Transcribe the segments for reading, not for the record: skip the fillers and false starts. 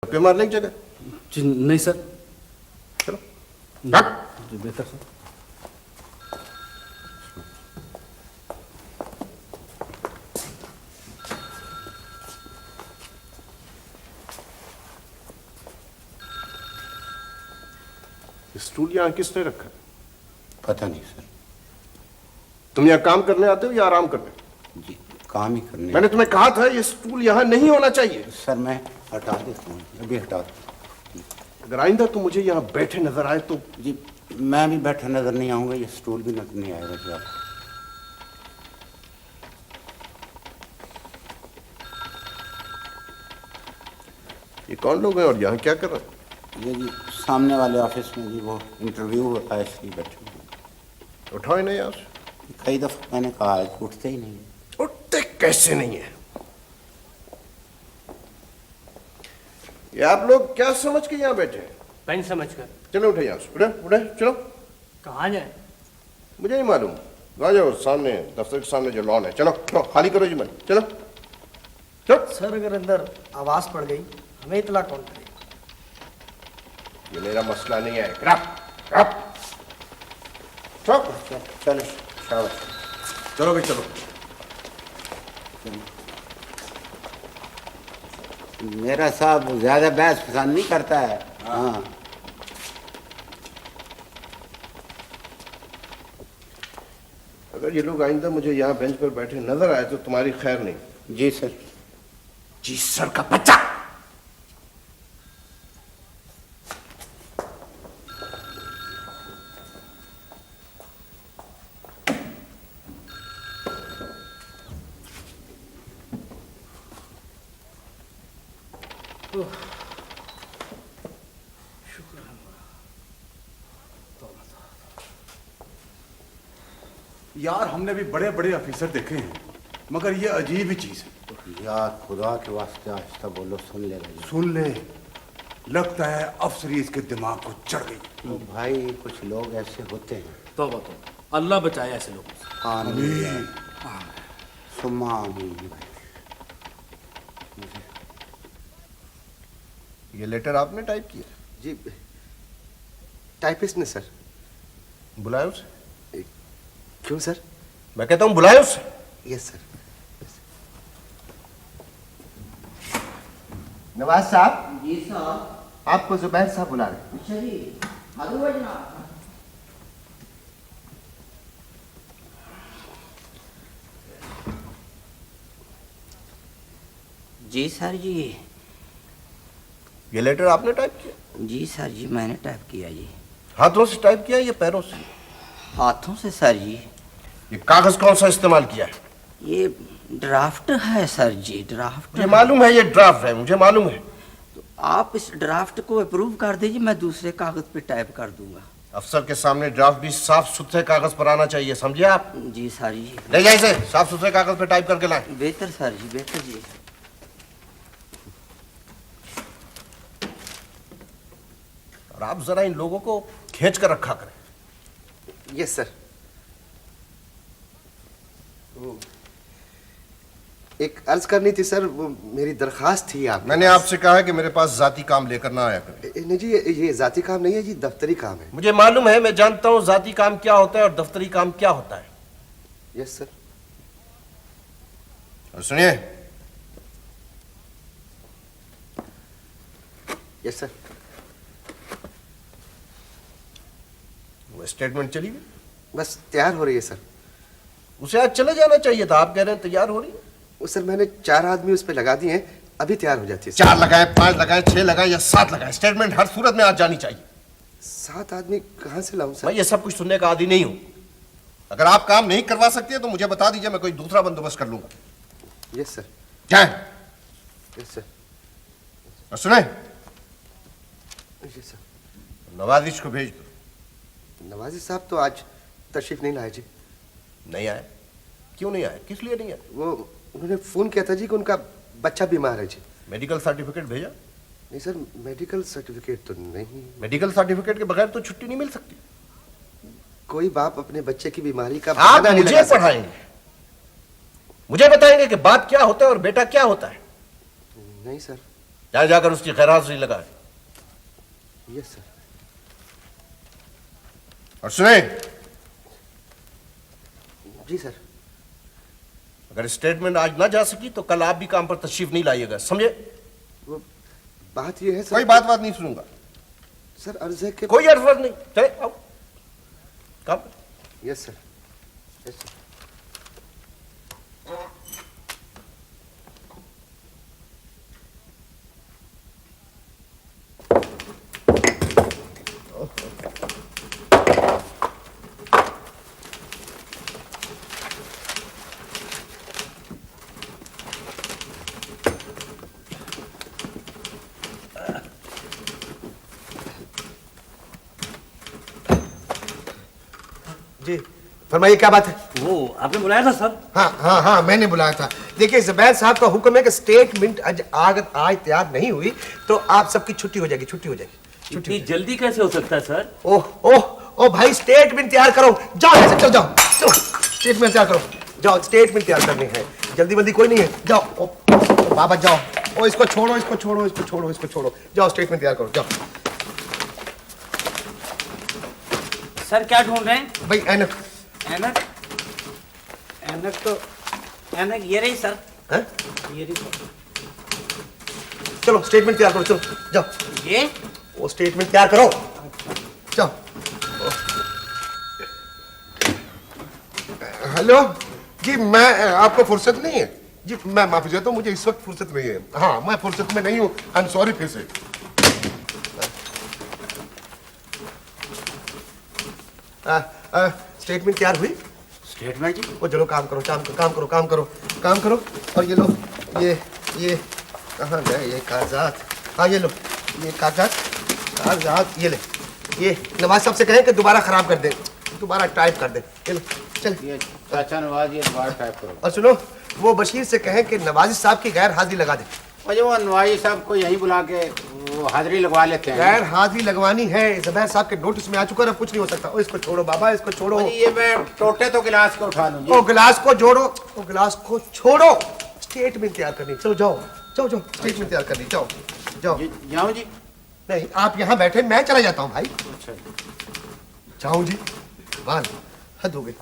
पे मारने की जगह। जी नहीं सर। चलो जी बेहतर सर। स्टूल यहाँ किसने रखा? पता नहीं सर। तुम यहाँ काम करने आते हो या आराम करने? जी काम ही करने। मैंने तुम्हें कहा था ये स्टूल यहाँ नहीं होना चाहिए। सर मैं हटा देता हूँ, अभी हटा देता हूँ। अगर आइंदा तुम मुझे यहाँ बैठे नजर आए तो। जी मैं भी बैठा नजर नहीं आऊंगा, ये स्टूल भी नजर नहीं आएगा जी आपको। ये कौन लोग हैं और यहाँ क्या कर रहे हैं? ये जी सामने वाले ऑफिस में जी वो इंटरव्यू होता है, इसलिए बैठे हुए हैं। उठाओ इन्हें यहाँ से। कई दफा मैंने कहा है, उठते ही नहीं है। उठते कैसे नहीं है? ये आप लोग क्या समझ के यहाँ बैठे हैं? पेन समझकर। चलो उठे यहाँ से, उठे उठे चलो। कहाँ जाए? मुझे नहीं मालूम। आ जाओ सामने, दफ्तर के सामने जो लॉन है। चलो चलो खाली करो जी, मैं चलो चलो। सर अगर अंदर आवाज पड़ गई हमें इतला कौन करेगा? ये मेरा मसला नहीं है। चलो चलो शाबाश। चलो भाई चलो। मेरा साहब ज्यादा बहस पसंद नहीं करता है। हाँ अगर ये लोग आइंदा मुझे यहाँ बेंच पर बैठे नजर आए तो तुम्हारी खैर नहीं। जी सर। जी सर का बच्चा। यार हमने भी बड़े बड़े ऑफिसर देखे हैं, मगर ये अजीब ही चीज है। यार खुदा के वास्ते आहिस्ता बोलो, सुन ले रही। सुन ले, लगता है अफसरी इसके दिमाग को चढ़ गई। तो भाई कुछ लोग ऐसे होते हैं। तौबा तौबा, अल्लाह बचाए ऐसे लोगों से। आमीन सुम्मा आमीन। ये लेटर आपने टाइप किया? जी टाइपिस्ट ने सर। बुलाए उसे। क्यों सर? मैं कहता हूँ बुलाए उसे। Yes sir. नवाज साहब। जी साहब। आपको जुबैर साहब बुला रहे हैं। अच्छा जी, आलू बजना। जी सर जी। ये लेटर आपने टाइप किया? जी सर जी मैंने टाइप किया जी। हाथों से टाइप किया या पैरों से? हाथों से सर जी। ये कागज कौन सा इस्तेमाल किया है? ये ड्राफ्ट है सर जी, ड्राफ्ट। मुझे मालूम है ये ड्राफ्ट है, मुझे मालूम है। तो आप इस ड्राफ्ट को अप्रूव कर दीजिए, मैं दूसरे कागज पे टाइप कर दूंगा। अफसर के सामने ड्राफ्ट भी साफ सुथरे कागज पर आना चाहिए, समझिए आप? जी सर जी। ले जाइए इसे, साफ सुथरे कागज पे टाइप करके लाएं। बेहतर सर जी, बेहतर जी। और आप जरा इन लोगों को खींच कर रखा करें। Yes sir. एक अर्ज करनी थी सर, वो मेरी दरखास्त थी। आप मैंने आपसे कहा है कि मेरे पास जाती काम लेकर ना आया करें। नहीं जी, ये जाती काम नहीं है जी, दफ्तरी काम है। मुझे मालूम है, मैं जानता हूं जाती काम क्या होता है और दफ्तरी काम क्या होता है। Yes sir. और सुनिए। Yes sir. वो स्टेटमेंट चली गई? बस तैयार हो रही है सर। उसे आज चले जाना चाहिए था, आप कह रहे हैं तैयार हो रही है। वो सर मैंने 4 आदमी उस पर लगा दिए हैं, अभी तैयार हो जाती है। 4 लगाए, 5 लगाए, 6 लगाए या 7 लगाए, स्टेटमेंट हर सूरत में आज जानी चाहिए। 7 आदमी कहाँ से लाऊं सर? मैं ये सब कुछ सुनने का आदी नहीं हूं। अगर आप काम नहीं करवा सकते तो मुझे बता दीजिए, मैं कोई दूसरा बंदोबस्त कर लूंगा। Yes sir. जाए। Yes sir. और सुने, यस सर। नवाजिश को भेज दो। नवाजी साहब तो आज तशरीफ नहीं लाए जी। नहीं आए? क्यों नहीं आए? किस लिए नहीं आए? वो उन्होंने फोन किया था जी कि उनका बच्चा बीमार है जी। मेडिकल सर्टिफिकेट भेजा? नहीं सर, मेडिकल सर्टिफिकेट तो नहीं। मेडिकल सर्टिफिकेट के बगैर तो छुट्टी नहीं मिल सकती। कोई बाप अपने बच्चे की बीमारी का आप बहाना नहीं मुझे लगा सकता। पढ़ाएंगे, मुझे बताएंगे कि बाप क्या होता है और बेटा क्या होता है। नहीं सर। जाए जाकर उसकी खैर हाजिरी लगाए। Yes sir. और सुने, जी सर। अगर स्टेटमेंट आज ना जा सकी तो कल आप भी काम पर तशरीफ नहीं लाइएगा, समझे? वो बात ये है सर। कोई बात नहीं सुनूंगा। सर अर्ज है कि कोई अर्ज नहीं, चले आओ काम। Yes sir. Yes sir. जी फरमाइए, क्या बात है? वो आपने बुलाया था सर? हाँ मैंने बुलाया था। देखिए जुबैर साहब का हुक्म है कि स्टेटमेंट आज तैयार नहीं हुई तो आप सबकी छुट्टी हो जाएगी। इतनी जल्दी कैसे हो सकता है सर? ओह भाई, स्टेटमेंट तैयार करो, जाओ यहाँ से, चलो चलो स्टेटमेंट तैयार करो, जाओ स्टेटमेंट तैयार करनी है, जल्दी बल्दी कोई नहीं है, जाओ। ओ बाबा जाओ, ओ इसको छोड़ो, जाओ स्टेटमेंट तैयार करो, जाओ। सर क्या ढूंढ रहे हैं? भाई ऐनक। ऐनक तो ऐनक ये रही सर। हैं? ये रही सर। चलो स्टेटमेंट तैयार करो, चलो जाओ। ये वो स्टेटमेंट तैयार करो, जाओ। हेलो जी, मैं आपको फुर्सत नहीं है जी? मैं माफी चाहता हूँ, मुझे इस वक्त फुर्सत नहीं है। हाँ, मैं फुर्सत में नहीं हूँ, आई एम सॉरी। फिर से स्टेटमेंट तैयार हुई? स्टेटमेंट जी? वो चलो काम करो। और ये लो, ये कहाँ गए ये कागजात? हाँ ये लो, ये कागजात ये ले। ये नवाज साहब से कहें कि दोबारा खराब कर दे, दोबारा टाइप कर दे। ये लो, चल। ये चाचा नवाज, ये दोबारा टाइप करो। और सुनो, वो बशीर से कहें कि नवाजी साहब की गैर हाजिरी लगा दे। और जो वो नवाजी साहब को यहीं बुला के वो हाजिरी लगवा लेते हैं। गैर हाजिरी लगवानी है, जुबैर साहब के नोटिस में आ चुका है, अब कुछ नहीं हो सकता। ओ इसको छोड़ो बाबा, इसको छोड़ो। ये मैं टोटे तो गिलास को उठा लूं जी। ओ गिलास को जोड़ो, ओ गिलास को छोड़ो। स्टेटमेंट तैयार करनी, चलो जाओ स्टेटमेंट तैयार करनी, जाओ। जाऊं जी? नहीं, आप यहाँ बैठे, मैं चला जाता हूँ भाई। अच्छा जाऊं जी? वाल हद हो गई।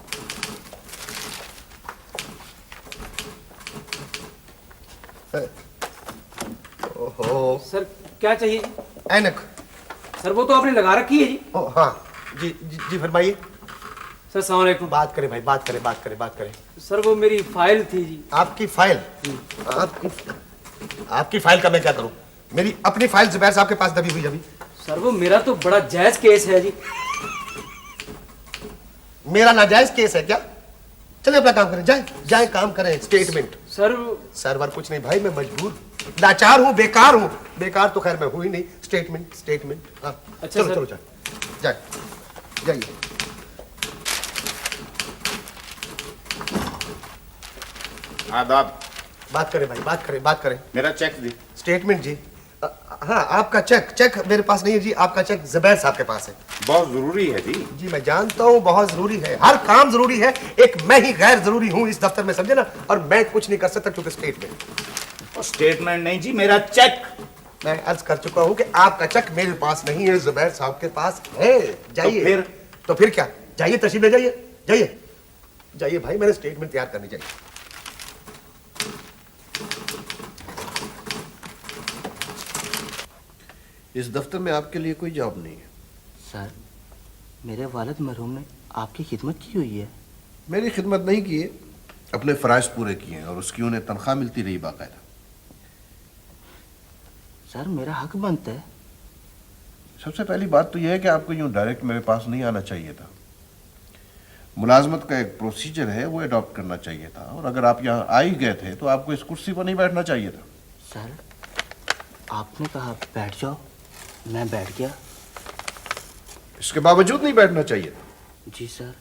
ओहो सर क्या चाहिए? ऐनक। सर वो तो आपने लगा रखी है जी। ओ हाँ जी फरमाइए। सर अस्सलाम वालेकुम। बात करें भाई, बात करें। सर वो मेरी फाइल थी जी। आपकी फाइल? आपकी फाइल का मैं क्या करूं? मेरी अपनी फाइल जुबैर साहब के पास दबी हुई अभी। सर वो मेरा तो बड़ा जायज केस है जी। मेरा नाजायज केस है क्या? चले अपना काम करें, जाए काम करें। स्टेटमेंट सर्वर कुछ नहीं भाई, मैं मजबूर, लाचार हूँ, बेकार तो खैर मैं हुई नहीं। स्टेटमेंट हाँ। अच्छा चलो जाइए। आदाब। बात करें भाई, बात करें। मेरा चेक दी। स्टेटमेंट जी? हाँ, आपका चेक मेरे पास नहीं है जी, आपका चेक जुबैर साहब के पास है। बहुत जरूरी है जी। मैं जानता हूँ बहुत जरूरी है, हर काम जरूरी है, एक मैं ही गैर जरूरी हूँ इस दफ्तर में, समझे ना? और मैं कुछ नहीं कर सकता क्योंकि स्टेटमेंट नहीं जी, मेरा चेक। मैं अर्ज कर चुका हूँ कि आपका चेक मेरे पास नहीं है, जुबैर साहब के पास है। जाइए। तो फिर क्या? जाइए, तशरीफ ले जाइए भाई, मैंने स्टेटमेंट तैयार करनी चाहिए। इस दफ्तर में आपके लिए कोई जॉब नहीं है। सर, मेरे वालिद मरहूम ने आपकी खिदमत की हुई है। मेरी खिदमत नहीं की है, अपने फ़राइज़ पूरे किए हैं और उसकी उन्हें तनख्वाह मिलती रही बाकायदा। सर मेरा हक बनता है। सबसे पहली बात तो यह है कि आपको यूं डायरेक्ट मेरे पास नहीं आना चाहिए था। मुलाजमत का एक प्रोसीजर है, वो अडॉप्ट करना चाहिए था, और अगर आप यहाँ आ ही गए थे तो आपको इस कुर्सी पर नहीं बैठना चाहिए था। सर आपने कहा बैठ जाओ, मैं बैठ गया। इसके बावजूद नहीं बैठना चाहिए था। जी सर।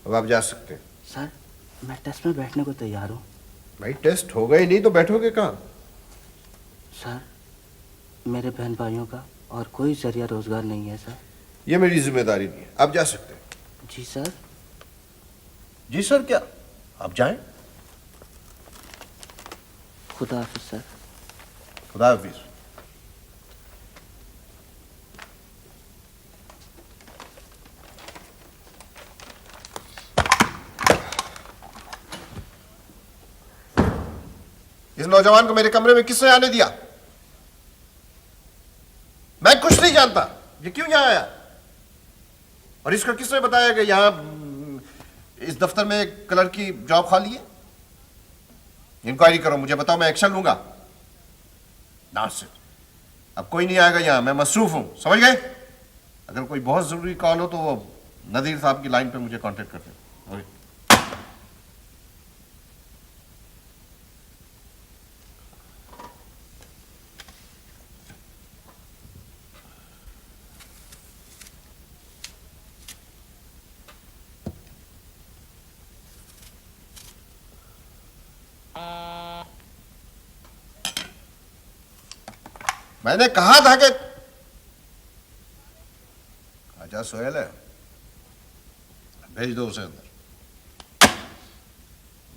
अब आप जा सकते हैं। सर मैं टेस्ट में बैठने को तैयार हूँ। भाई टेस्ट होगा ही नहीं तो बैठोगे कहाँ? सर मेरे बहन भाइयों का और कोई जरिया रोजगार नहीं है सर। ये मेरी जिम्मेदारी नहीं है, आप जा सकते हैं। जी सर। जी सर क्या? आप जाएं। खुदा हाफिज सर। खुदा हाफिज। इस नौजवान को मेरे कमरे में किसने आने दिया? मैं कुछ नहीं जानता, ये क्यों यहां आया? और इसको किसने बताया कि यहां इस दफ्तर में क्लर्क की जॉब खाली है? इंक्वायरी करो, मुझे बताओ, मैं एक्शन लूंगा। नॉनसेंस। अब कोई नहीं आएगा यहां, मैं मसरूफ हूं, समझ गए? अगर कोई बहुत जरूरी कॉल हो तो वो नदीर साहब की लाइन पे मुझे कांटेक्ट करते हैं। मैंने कहा था कि अच्छा सोहेल है, भेज दो उसे अंदर।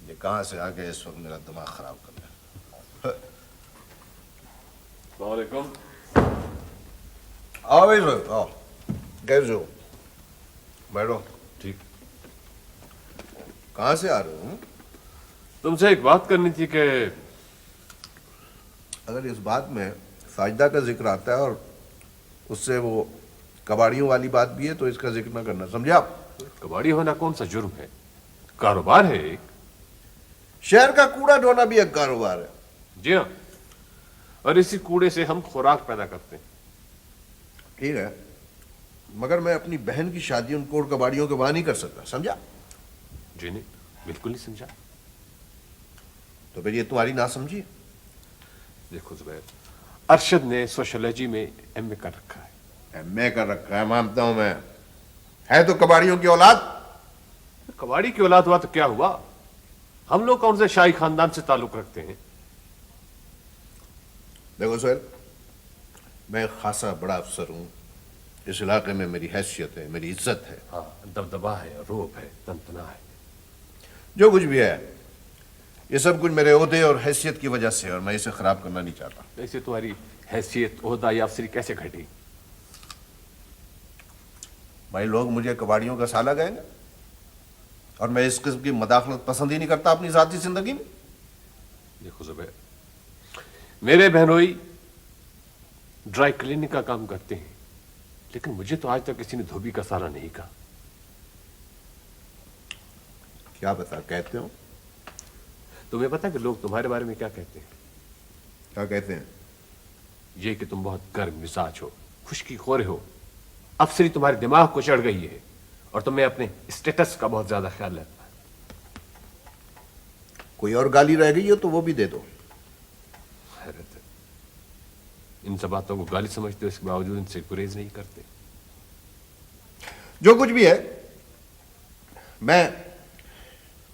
ये कहां से आके इस वक्त मेरा दिमाग खराब कर रहा है। वालेकुम। आओ भाई सोहेल, आओ। कैसे हो? बैठो। ठीक। कहां से आ रहे हो? तुमसे एक बात करनी थी कि अगर इस बात में साजदा का जिक्र आता है और उससे वो कबाड़ियों वाली बात भी है तो इसका जिक्र ना करना, समझे आप? कबाड़ी होना कौन सा जुर्म है? कारोबार है एक। शहर का कूड़ा ढोना भी एक कारोबार है। जी हाँ, और इसी कूड़े से हम खुराक पैदा करते हैं। ठीक है, मगर मैं अपनी बहन की शादी उन कोड़ कबाड़ियों के वहां नहीं कर सकता, समझा? जी नहीं, बिल्कुल नहीं समझा। तो फिर ये तुम्हारी ना समझी। देखो जुबैर, अरशद ने सोशियोलॉजी में एमए कर रखा है। एमए कर रखा है, मानता हूं मैं, है तो कबाड़ियों की औलाद। कबाड़ी की औलाद हुआ तो क्या हुआ? हम लोग कौन से शाही खानदान से ताल्लुक रखते हैं? देखो सोहेल, मैं खासा बड़ा अफसर हूं, इस इलाके में मेरी हैसियत है, मेरी इज्जत है। हाँ, दबदबा है, रोब है, तंतना है। जो कुछ भी है ये सब कुछ मेरे ओहदे और हैसियत की वजह से, और मैं इसे खराब करना नहीं चाहता। ऐसे तुम्हारी हैसियत, ओहदा या अफसरी कैसे घटी? भाई लोग मुझे कबाड़ियों का साला कहेंगे और मैं इस किस्म की मदाखलत पसंद ही नहीं करता अपनी जाती जिंदगी में। देखो जुबैर, मेरे बहनोई ड्राई क्लीनिंग का काम करते हैं, लेकिन मुझे तो आज तक किसी ने धोबी का साला नहीं कहा। क्या बता कहते हो? तुम्हें पता है कि लोग तुम्हारे बारे में क्या कहते हैं? क्या कहते हैं? ये कि तुम बहुत गर्म मिजाज हो, खुशकीखोर हो, अफसरी तुम्हारे दिमाग को चढ़ गई है और तुम्हें अपने स्टेटस का बहुत ज्यादा ख्याल रहता है। कोई और गाली रह गई हो तो वो भी दे दो। हैरत है, इन सब बातों को गाली समझते हो, इसके बावजूद इनसे गुरेज नहीं करते। जो कुछ भी है, मैं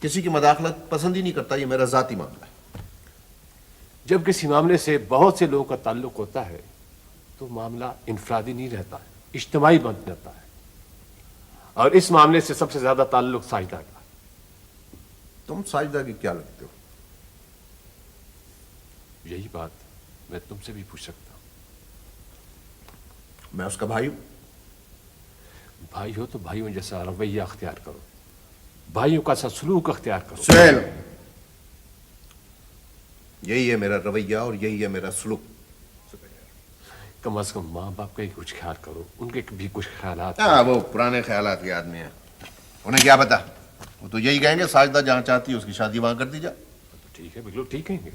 किसी की मदाखलत पसंद ही नहीं करता, ये मेरा जाती मामला है। जब किसी मामले से बहुत से लोगों का ताल्लुक होता है तो मामला इनफरादी नहीं रहता है, इज्तिमाई बन जाता है। और इस मामले से सबसे ज्यादा ताल्लुक साजदा का। तुम साजदा की क्या लगते हो? यही बात मैं तुमसे भी पूछ सकता हूं। मैं उसका भाई हूं। भाई हो तो भाइयों जैसा रवैया अख्तियार करो, भाइयों का सा सलूक अख्तियार करो। सुहेल, यही है मेरा रवैया और यही है मेरा सलूक। कम से कम माँ बाप का ही कुछ ख्याल करो, उनके भी कुछ ख्यालात। हाँ, वो पुराने ख्यालात के आदमी हैं, उन्हें क्या पता? वो तो यही कहेंगे साजदा जहां चाहती है उसकी शादी वहां कर दी जाए। तो ठीक है, बिल्कुल ठीक कहेंगे।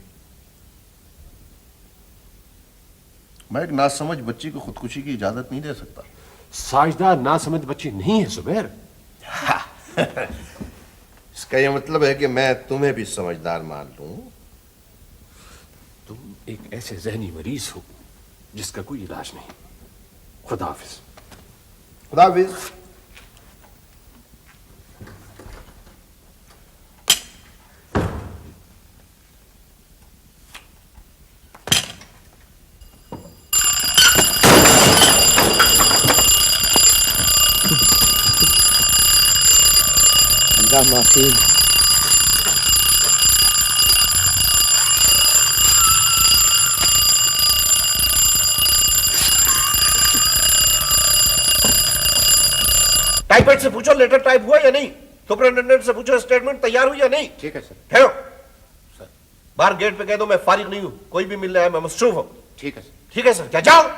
मैं एक नासमझ बच्ची को खुदकुशी की इजाजत नहीं दे सकता। साजदा ना समझ बच्ची नहीं है जुबैर। इसका यह मतलब है कि मैं तुम्हें भी समझदार मान लूं। तुम एक ऐसे जहनी मरीज हो जिसका कोई इलाज नहीं। खुदा हाफिज। खुदा हाफिज। माफी। टाइपराइट से पूछो लेटर टाइप हुआ या नहीं, सुपरिटेंडेंट से पूछो स्टेटमेंट तैयार हुई या नहीं। ठीक है सर। ठहरो सर, बाहर गेट पे कह दो मैं फारिग नहीं हूं, कोई भी मिलने आए मैं मसरूफ हूं। ठीक है सर। ठीक है सर, क्या जाओ।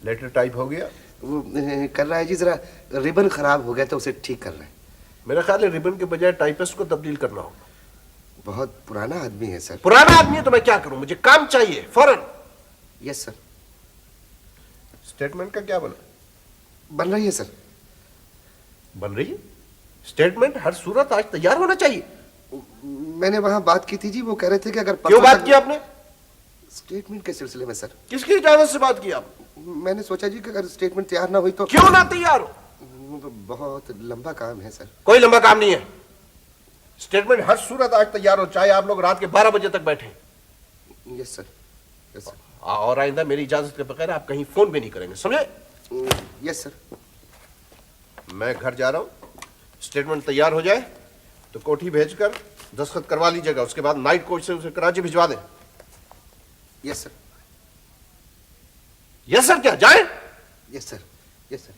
लेटर टाइप हो गया? वो कर रहा है जी, जरा रिबन खराब हो गया तो उसे ठीक कर रहा है। मेरा ख्याल है रिबन के बजाय टाइपिस्ट को तब्दील करना होगा। बहुत पुराना आदमी है सर। पुराना आदमी है तो मैं क्या करूं, मुझे काम चाहिए फौरन। Yes sir. स्टेटमेंट का क्या बना? बन रही है सर। बन रही है? स्टेटमेंट हर सूरत आज तैयार होना चाहिए। मैंने वहां बात की थी जी, वो कह रहे थे कि अगर क्यों बात की आपने? स्टेटमेंट के सिलसिले में सर। किसकी इजाजत से बात की आप? मैंने सोचा जी कि अगर स्टेटमेंट तैयार ना हुई तो क्यों ना तैयार हो? तो बहुत लंबा काम है सर। कोई लंबा काम नहीं है। स्टेटमेंट हर सूरत आज तैयार हो, चाहे आप लोग रात के 12 बजे तक बैठे। Yes sir. Yes sir. और आइंदा मेरी इजाजत के बगैर आप कहीं फोन भी नहीं करेंगे, समझे? Yes sir. मैं घर जा रहा हूं, स्टेटमेंट तैयार हो जाए तो कोठी भेजकर दस्तखत करवा लीजिएगा, उसके बाद नाइट कोच से उसे कराची भिजवा दें। Yes sir. यस सर क्या जाए? Yes sir. Yes sir.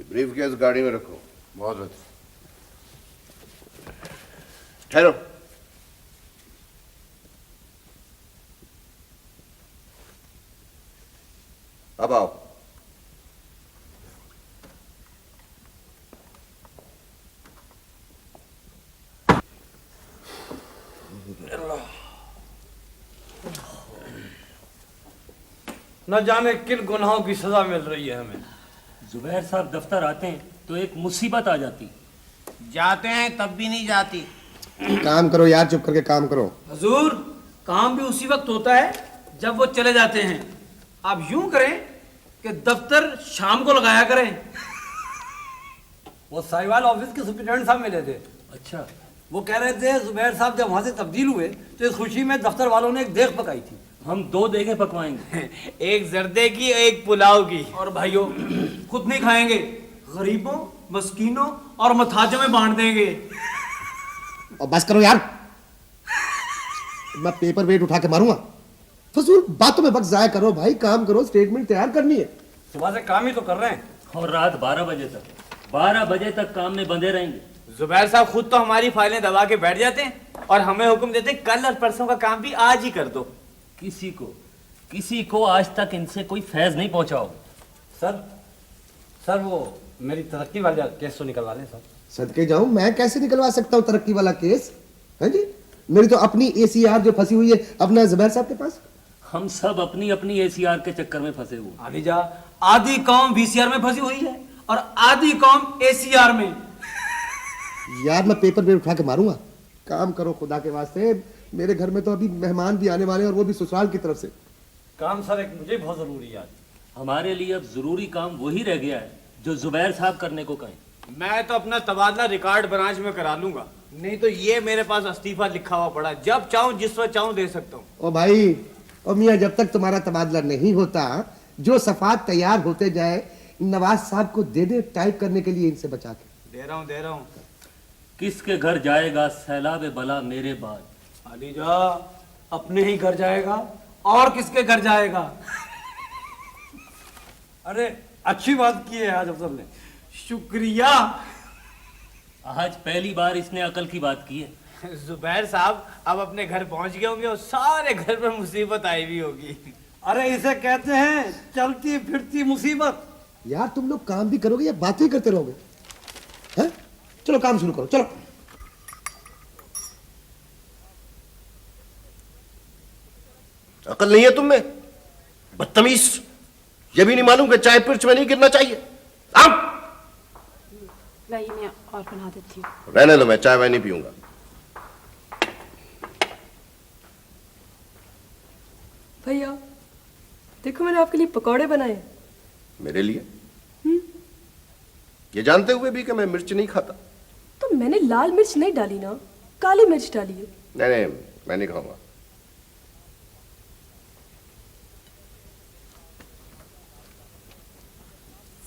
Brief case गाड़ी में रखो। बहुत बहुत। ठहरो। अब आओ। न जाने किन गुनाहों की सजा मिल रही है हमें। जुबैर साहब दफ्तर आते हैं तो एक मुसीबत आ जाती, जाते हैं तब भी नहीं जाती। काम करो यार, चुप करके काम करो। हजूर, काम भी उसी वक्त होता है जब वो चले जाते हैं। आप यूं करें कि दफ्तर शाम को लगाया करें। वो साहिवाल ऑफिस के सुप्रिटेंडेंट साहब मिले थे। अच्छा, वो कह रहे थे जुबैर साहब जब वहां से तब्दील हुए तो इस खुशी में दफ्तर वालों ने एक देख पकाई थी। हम 2 देखें पकवाएंगे, एक जर्दे की एक पुलाव की। और भाइयों, खुद नहीं खाएंगे, गरीबों, मस्कीनों और मथाजों में बांट देंगे। और बस करो यार, मैं पेपर वेट उठा के मारूंगा। फजूल बातों में वक्त जाया करो भाई, काम करो, स्टेटमेंट तैयार करनी है। सुबह से काम ही तो कर रहे हैं। और रात 12 बजे तक काम में बंधे रहेंगे। जुबैर साहब खुद तो हमारी फाइलें दबा के बैठ जाते हैं और हमें हुक्म देते हैं कल और परसों का काम भी आज ही कर दो। किसी को आज तक इनसे कोई फैज नहीं पहुंचाओ। सर वो मेरी तरक्की वाला केस तो निकलवा लें सर। सदके जाऊं, मैं कैसे निकलवा सकता हूं तरक्की वाला केस? है जी, मेरी तो अपनी ACR जो फंसी हुई है अपना जुबैर साहब के पास। हम सब अपनी अपनी ACR के चक्कर में फंसे हुए। आलीजा, आधी कौम VCR में फंसी हुई है और आधी कौम ACR में। यार मैं पेपर वेट उठा के मारूंगा। काम करो खुदा के वास्ते, मेरे घर में तो अभी मेहमान भी आने वाले हैं और वो भी ससुराल की तरफ से। काम सर एक मुझे बहुत जरूरी है आज। हमारे लिए अब जरूरी काम वही रह गया है जो जुबैर साहब करने को कहें। मैं तो अपना तबादला रिकॉर्ड ब्रांच में करा लूंगा, नहीं तो ये मेरे पास इस्तीफा लिखा हुआ पड़ा, जब चाहूं जिस वक्त चाहूं दे सकता हूं। ओ भाई, ओ मियाँ, जब तक तुम्हारा तबादला नहीं होता, जो सफात तैयार होते जाए नवाज साहब को दे दे टाइप करने के लिए, इनसे बचा के। दे रहा हूं। किसके घर जाएगा सैलाब बला मेरे बाद? आलीजा, अपने ही घर जाएगा और किसके घर जाएगा? अरे अच्छी बात की है आज अफसर ने। शुक्रिया। आज पहली बार इसने अकल की बात की है। जुबैर साहब अब अपने घर पहुंच गए होंगे और सारे घर पर मुसीबत आई भी होगी। अरे इसे कहते हैं चलती फिरती मुसीबत। यार तुम लोग काम भी करोगे या बातें करते रहोगे? हैं? चलो काम शुरू करो, चलो। अकल नहीं है तुम में? बदतमीज, ये भी नहीं मालूम कि चाय पिर्च में नहीं गिरना चाहिए। आओ। लाइए मैं और बना देती हूँ। रहने दो, मैं चाय वाय नहीं पीऊंगा। भैया देखो, मैंने आपके लिए पकौड़े बनाए। मेरे लिए? ये जानते हुए भी कि मैं मिर्च नहीं खाता? तो मैंने लाल मिर्च नहीं डाली ना, काली मिर्च डाली है। नहीं, मैं नहीं खाऊंगा।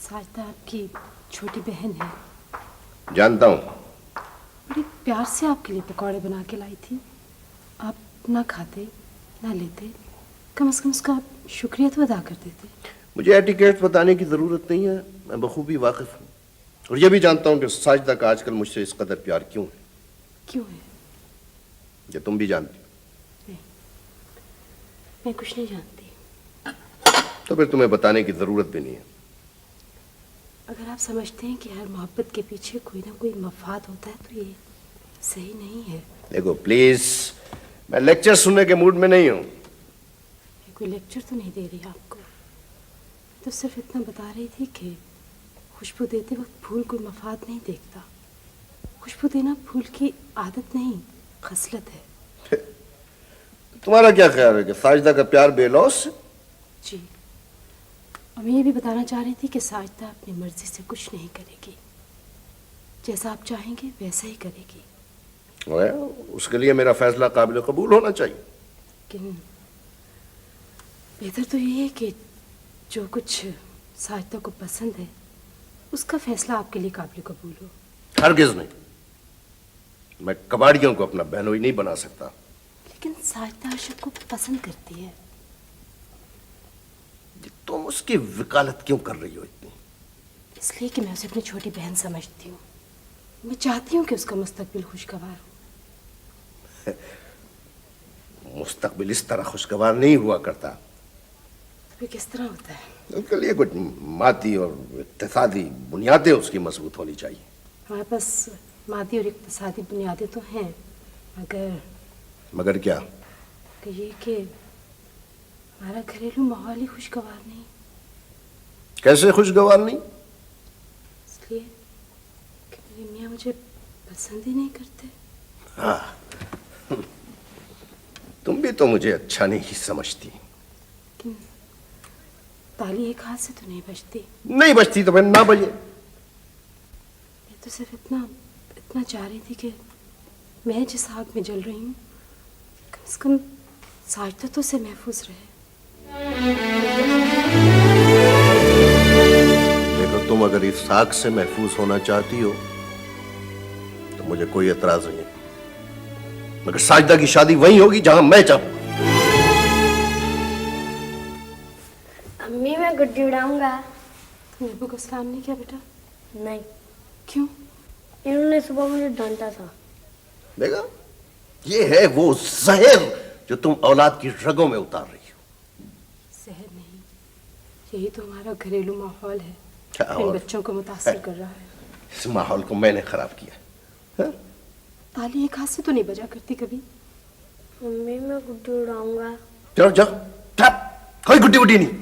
साजदा आपकी छोटी बहन है। जानता हूँ। बड़े प्यार से आपके लिए पकौड़े बना के लाई थी। आप ना खाते ना लेते, कम से कम उसका आप शुक्रिया तो अदा कर देते। मुझे एटिकेट बताने की ज़रूरत नहीं है, मैं बखूबी वाकिफ़ हूँ। और ये भी जानता हूँ कि साजदा का आजकल मुझसे इस कदर प्यार क्यों है। क्यों है? ये तुम भी जानती हो। नहीं, मैं कुछ नहीं जानती। तो फिर तुम्हें बताने की ज़रूरत भी नहीं है। अगर आप समझते हैं कि हर मोहब्बत के पीछे कोई ना कोई मफाद होता है तो ये सही नहीं है। देखो प्लीज, मैं लेक्चर सुनने के मूड में नहीं हूँ। मैं कोई लेक्चर तो नहीं दे रही आपको, तो सिर्फ इतना बता रही थी कि खुशबू देते वक्त फूल कोई मफाद नहीं देखता। खुशबू देना फूल की आदत नहीं, खसलत है। तुम्हारा क्या ख्याल है कि साजदा का प्यार बेलौस है? जी, और मैं ये भी बताना चाह रही थी कि साजदा अपनी मर्जी से कुछ नहीं करेगी। जैसा आप चाहेंगे वैसा ही करेगी। उसके लिए मेरा फैसला काबिल कबूल होना चाहिए। लेकिन बेहतर तो ये है कि जो कुछ साजदा को पसंद है उसका फैसला आपके लिए काबिल कबूल हो। हरगिज़ नहीं, मैं कबाड़ियों को अपना बहनोई नहीं बना सकता। लेकिन साजदा आशिक को पसंद करती है। तुम उसकी वकालत क्यों कर रही हो इतनी? इसलिए कि मैं उसे अपनी छोटी बहन समझती हूँ। मैं चाहती हूँ कि उसका मुस्तकबिल खुशगवार हो। मुस्तकबिल इस तरह खुशगवार नहीं हुआ करता। तो किस तरह होता है? उसके लिए कुछ मादी और इक्तिसादी बुनियादें उसकी मजबूत होनी चाहिए। हमारे पास मादी और इक्तिसादी बुनियादें तो हैं, मगर क्या? कि ये कि हमारा घरेलू माहौल ही खुशगवार नहीं। कैसे खुशगवार नहीं? इसलिए कि मेरे मियाँ मुझे पसंद ही नहीं करते। हाँ, तुम भी तो मुझे अच्छा नहीं समझती। लेकिन ताली एक हाथ से तो नहीं बजती। नहीं बजती तो फिर ना बजे। मैं तो सिर्फ इतना चाह रही थी कि मैं जिस आग में जल रही हूँ कम से कम साजदा तो से महफूज रहे। देखो, तुम अगर इस आग से महफूज होना चाहती हो तो मुझे कोई एतराज नहीं है, मगर साजदा की शादी वहीं होगी जहां मैं चाहूं। अम्मी मैं गुड्डी उड़ाऊंगा। तुमने अब्बू को सलाम नहीं किया बेटा? नहीं। क्यों? इन्होंने सुबह मुझे डांटा था। देखा, ये है वो जहर जो तुम औलाद की रगों में उतार रही हो। जहर नहीं, यही तो हमारा घरेलू माहौल है, इन और बच्चों को मुतासिर कर रहा है। इस माहौल को मैंने खराब किया। ताली एक हाथ से तो नहीं बजा करती कभी। मम्मी मैं गुड्डी उड़ाऊंगा। चलो जाओ, कोई गुड्डी वुड्डी नहीं।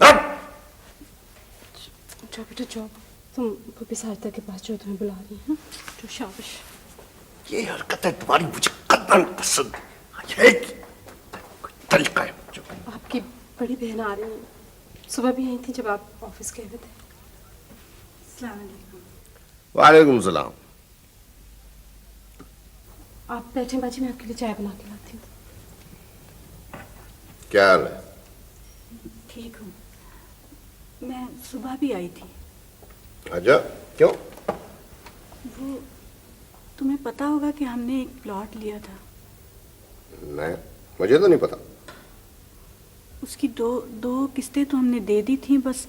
जाओ बेटा जाओ, तुम पपी साजदा के पास जो तुम्हें बुला रही है। जो शाबाश। ये हरकतें तुम्हारी मुझे कतई पसंद है। तरीका है जो। आपकी बड़ी बहन आ रही है, सुबह भी आई थी जब आप ऑफिस गए हुए थे। अस्सलाम वालेकुम। वालेकुम सलाम। आप बैठे बाजी, मैं आपके लिए चाय बना के लाती हूँ। क्या हाल है? ठीक हूँ। मैं सुबह भी आई थी। अच्छा, क्यों? वो तुम्हें पता होगा कि हमने एक प्लॉट लिया था। नहीं, मुझे तो नहीं पता। उसकी दो किस्तें तो हमने दे दी थी, बस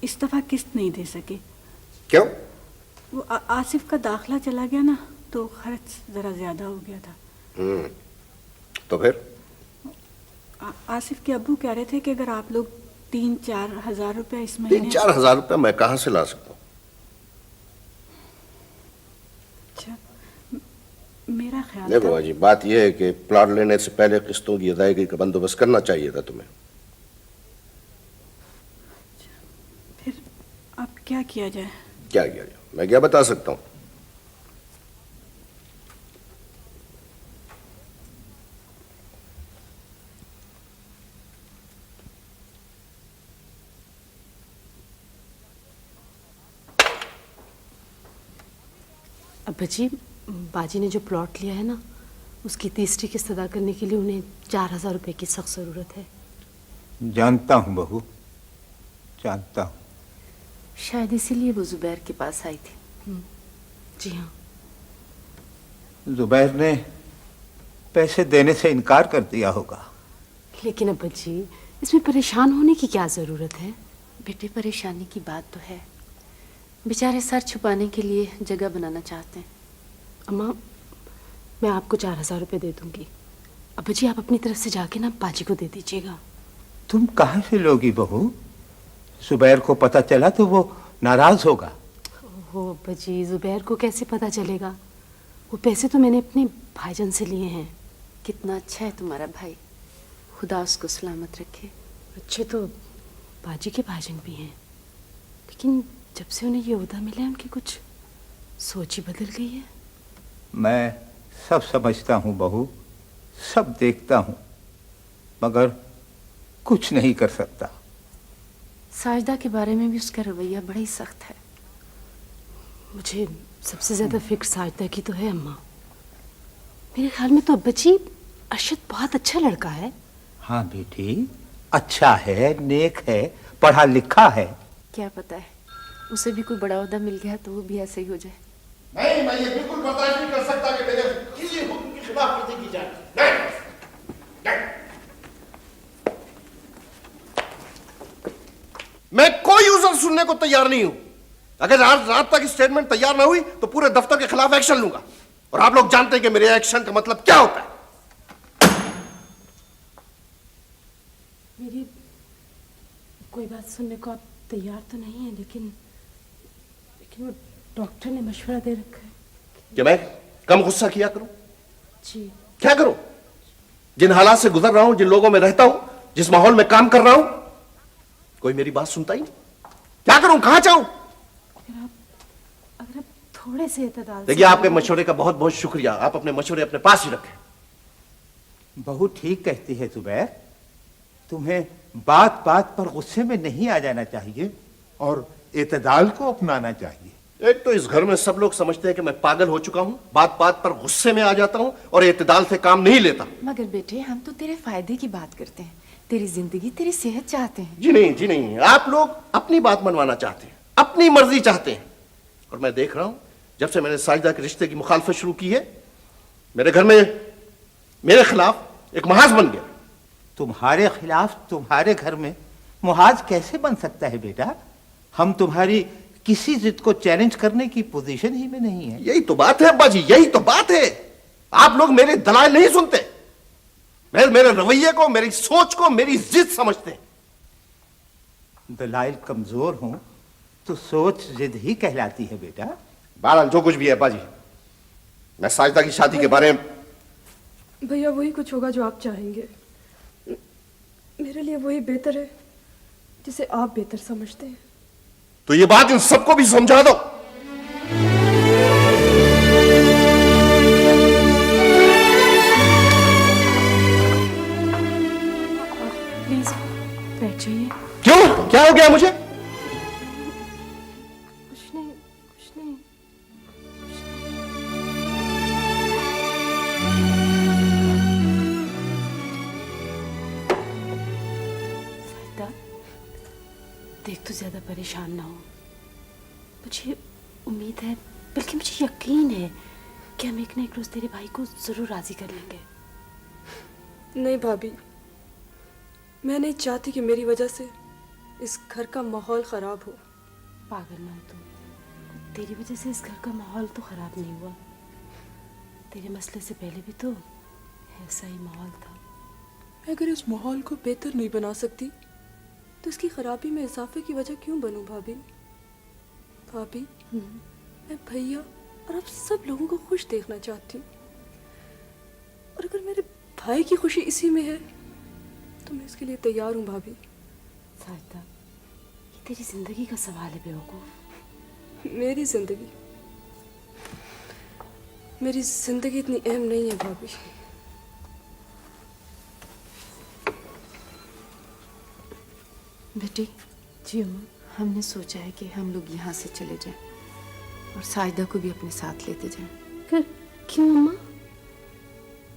इस दफा किस्त नहीं दे सके। क्यों? वो आसिफ का दाखला चला गया ना, तो खर्च जरा ज्यादा हो गया था। तो फिर? आसिफ के अब्बू कह रहे थे कि अगर आप लोग 3-4 हजार रुपया इस महीने। 3-4 हजार रुपया मैं कहाँ से ला सकता हूँ? अच्छा, मेरा ख्याल देखो था। बाजी, बात यह है कि प्लॉट लेने से पहले किस्तों की अदायगी का बंदोबस्त करना चाहिए था तुम्हें। फिर अब क्या किया जाए? क्या किया जाए? मैं क्या बता सकता हूँ? अब्बा जी, बाजी ने जो प्लॉट लिया है ना, उसकी तीसरी किस्त अदा करने के लिए उन्हें 4000 रुपए की सख्त ज़रूरत है। जानता हूँ बहू, जानता हूँ। शायद इसीलिए वो जुबैर के पास आई थी। जी हाँ। जुबैर ने पैसे देने से इनकार कर दिया होगा। लेकिन अब्बा जी, इसमें परेशान होने की क्या जरूरत है? बेटे, परेशानी की बात तो है। बेचारे सर छुपाने के लिए जगह बनाना चाहते हैं। अम्मा, मैं आपको 4000 रुपये दे दूंगी। अब्बा जी, आप अपनी तरफ से जाके ना बाजी को दे दीजिएगा। तुम कहाँ से लोगी बहू? जुबैर को पता चला तो वो नाराज होगा। ओहो अब्बा जी, जुबैर को कैसे पता चलेगा? वो पैसे तो मैंने अपने भाईजान से लिए हैं। कितना अच्छा है तुम्हारा भाई, खुदा उसको सलामत रखे। अच्छे तो बाजी के भाईजान भी हैं, लेकिन जब से उन्हें ये ओहदा मिला है उनकी कुछ सोच ही बदल गई है। मैं सब समझता हूँ बहू, सब देखता हूँ, मगर कुछ नहीं कर सकता। साजदा के बारे में भी उसका रवैया बड़ा ही सख्त है। मुझे सबसे ज्यादा फिक्र साजदा की तो है अम्मा। मेरे ख्याल में तो अब्बा जी, अरशद बहुत अच्छा लड़का है। हाँ बेटी, अच्छा है, नेक है, पढ़ा लिखा है। क्या पता है, उसे भी कोई बड़ा ओहदा मिल गया तो वो भी ऐसे ही हो जाए। नहीं, मैं ये बिल्कुल बर्दाश्त नहीं कर सकता कि मेरे किसी हुक्म की खिलाफ वर्जी की जाए। नहीं, नहीं। मैं कोई उज़र सुनने को तैयार नहीं हूं। अगर आज रात तक स्टेटमेंट तैयार ना हुई तो पूरे दफ्तर के खिलाफ एक्शन लूंगा, और आप लोग जानते हैं कि मेरे एक्शन का मतलब क्या होता है। मेरी कोई बात सुनने को आप तैयार तो नहीं है, लेकिन वो डॉक्टर ने मशवरा दे रखा है कि मैं कम गुस्सा किया करूं। जी। क्या करूं? जिन हालात से गुजर रहा हूं, जिन लोगों में रहता हूं, जिस माहौल में काम कर रहा हूं, कोई मेरी बात सुनता ही नहीं। क्या करूं? कहां जाऊं? अगर आप थोड़े से इत्तेदाल से। देखिए, आपके मशवरे का बहुत बहुत शुक्रिया। आप अपने मशवरे अपने पास ही रखें। बहू ठीक कहती है जुबैर, तुम्हें बात बात पर गुस्से में नहीं आ जाना चाहिए और इत्तेदाल को अपनाना चाहिए। एक तो इस घर में सब लोग समझते हैं कि मैं पागल हो चुका हूं, बात बात पर गुस्से में आ जाता हूं और इत्तेदाल से काम नहीं लेता। मगर बेटे, हम तो तेरे फायदे की बात करते हैं, तेरी जिंदगी, तेरी सेहत चाहते हैं। जी नहीं, जी नहीं, आप लोग अपनी बात मनवाना चाहते हैं, अपनी मर्जी चाहते हैं। और मैं देख रहा हूं, जब से मैंने साजिदा के रिश्ते की मुखालफत शुरू की है, मेरे घर में मेरे खिलाफ एक महाज बन गया। तुम्हारे खिलाफ तुम्हारे घर में मुहाज कैसे बन सकता है बेटा? हम तुम्हारी किसी जिद को चैलेंज करने की पोजीशन ही में नहीं है। यही तो बात है अब्बा जी, यही तो बात है। आप लोग मेरे दलाल नहीं सुनते, मेरे रवैये को, मेरी सोच को मेरी जिद समझते हैं। दलाइल कमजोर हों तो सोच जिद ही कहलाती है बेटा। बहरहाल जो कुछ भी है अब्बा जी, मैं साजिदा की शादी के बारे में। भैया, वही कुछ होगा जो आप चाहेंगे। मेरे लिए वही बेहतर है जिसे आप बेहतर समझते हैं। तो ये बात इन सबको भी समझा दो। प्लीज बैठ जाइए। क्यों? क्या हो गया मुझे? कुछ नहीं, कुछ नहीं। साहिदा, देख तो ज्यादा परेशान ना हो। मुझे उम्मीद है, बल्कि मुझे यकीन है कि हम एक ना एक रोज तेरे भाई को जरूर राजी कर लेंगे। नहीं भाभी, मैं नहीं चाहती कि मेरी वजह से इस घर का माहौल खराब हो। पागल ना हो तुम, तेरी वजह से इस घर का माहौल तो खराब नहीं हुआ। तेरे मसले से पहले भी तो ऐसा ही माहौल था। मैं अगर इस माहौल को बेहतर नहीं बना सकती तो इसकी खराबी में इजाफे की वजह क्यों बनूं भाभी? भाभी, मैं भैया और आप सब लोगों को खुश देखना चाहती हूँ, और अगर मेरे भाई की खुशी इसी में है तो मैं इसके लिए तैयार हूँ भाभी। साजिदा, ये तेरी जिंदगी का सवाल है बेवकूफ। मेरी जिंदगी इतनी अहम नहीं है भाभी। बेटी, जी अम्मा, हमने सोचा है कि हम लोग यहाँ से चले जाएं और साजिदा को भी अपने साथ लेते जाएं। क्यों अम्मा?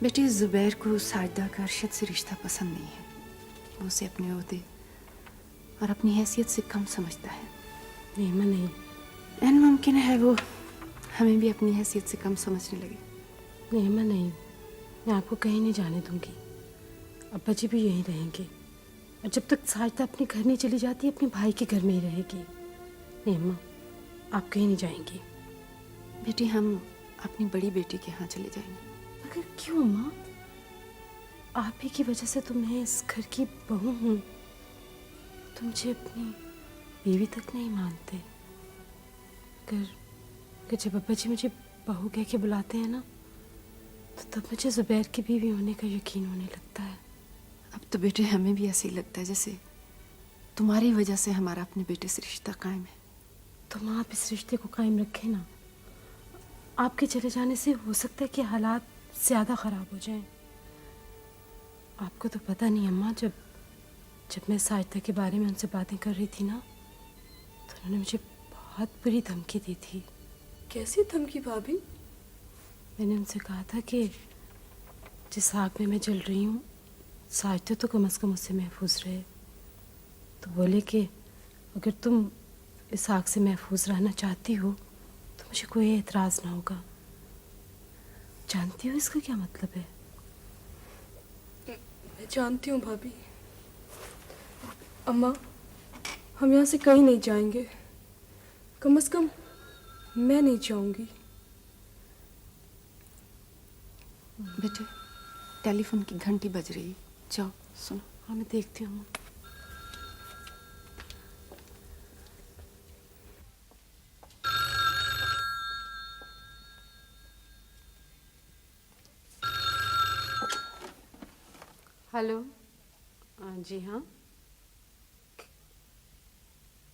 बेटी, जुबैर को साजिदा का अरशद से रिश्ता पसंद नहीं है। वो उसे अपने ओहदे और अपनी हैसियत से कम समझता है। नहीं माँ नहीं। एन मुमकिन है वो हमें भी अपनी हैसियत से कम समझने लगे। नहीं माँ नहीं, मैं आपको कहीं नहीं जाने दूंगी। अब्बा जी भी यहीं रहेंगे और जब तक साजिदा अपने घर नहीं चली जाती अपने भाई के घर में ही रहेगी। नहीं माँ, आप कहीं नहीं जाएंगी। बेटी हम अपनी बड़ी बेटी के यहाँ चले जाएंगे। मगर क्यों माँ? आप ही की वजह से तो मैं इस घर की बहू हूँ। तुम मुझे अपनी बीवी तक नहीं मानते। अगर जब अब्बा जी मुझे बहू कह के बुलाते हैं ना तो तब मुझे ज़ुबैर की बीवी होने का यकीन होने लगता है। अब तो बेटे हमें भी ऐसे ही लगता है जैसे तुम्हारी वजह से हमारा अपने बेटे से रिश्ता कायम है। तुम आप इस रिश्ते को कायम रखें ना। आपके चले जाने से हो सकता है कि हालात ज़्यादा ख़राब हो जाएं। आपको तो पता नहीं अम्मा, जब मैं साजिदा के बारे में उनसे बातें कर रही थी ना तो उन्होंने मुझे बहुत बुरी धमकी दी थी। कैसी धमकी भाभी? मैंने उनसे कहा था कि जिस आग में मैं जल रही हूँ साजिदा तो कम से कम उससे महफूज रहे। तो बोले कि अगर तुम इस आग से महफूज रहना चाहती हो तो मुझे कोई एतराज़ ना होगा। जानती हो इसका क्या मतलब है? मैं जानती हूँ भाभी। अम्मा हम यहाँ से कहीं नहीं जाएंगे, कम से कम मैं नहीं जाऊंगी। बेटे टेलीफोन की घंटी बज रही है, जाओ सुनो। हाँ मैं देखती हूँ। हेलो, जी हाँ।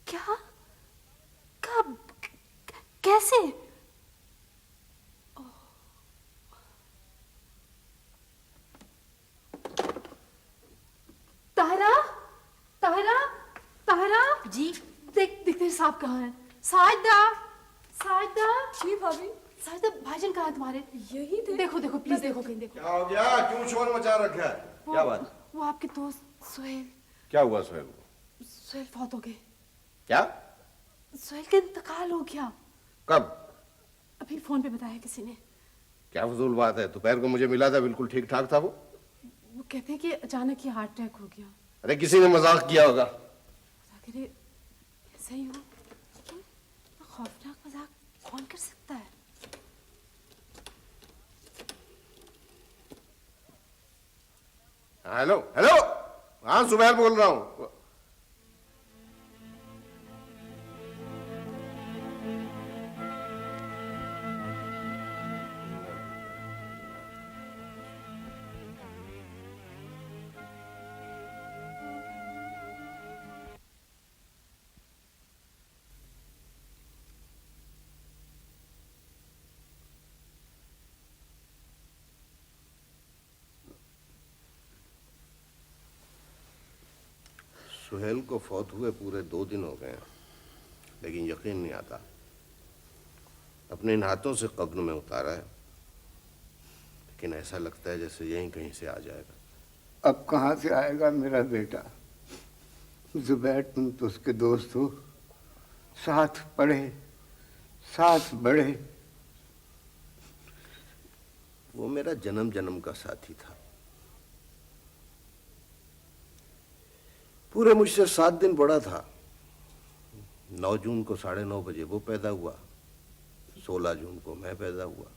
क्या? कब? कैसे? ताहरा, ताहरा, ताहरा जी। देख तेरे साहब कहाँ हैं? साजिदा, साजिदा। जी भाभी। साजिदा भाईजान कहाँ हैं तुम्हारे? यही थे। देखो देखो प्लीज देखो कहीं देखो। क्या हो गया? क्यों शोर मचा रखा है? क्या बात? वो आपके दोस्त सुहेल। क्या हुआ सुहेल को? सुहेल फौत हो गए। क्या? सुहेल का इंतकाल हो गया। कब? अभी फोन पे बताया किसी ने। क्या फजूल बात है, दोपहर को मुझे मिला था, बिल्कुल ठीक ठाक था वो। वो कहते हैं कि अचानक ही हार्ट अटैक हो गया। अरे किसी ने मजाक किया होगा। आखिर ऐसा ही हो, लेकिन खौफनाक मजाक कौन कर सकता है? हेलो हेलो, हाँ सुबैर बोल रहा हूँ। सुहेल को फौत हुए पूरे 2 दिन हो गए हैं, लेकिन यकीन नहीं आता। अपने इन हाथों से कब्र में उतारा है, लेकिन ऐसा लगता है जैसे यहीं कहीं से आ जाएगा। अब कहाँ से आएगा मेरा बेटा? जुबैर तुम तो उसके दोस्त हो, साथ पढ़े साथ बढ़े। वो मेरा जन्म जन्म का साथी था। पूरे मुझसे 7 दिन बड़ा था। 9 जून को 9:30 बजे वो पैदा हुआ, 16 जून को मैं पैदा हुआ।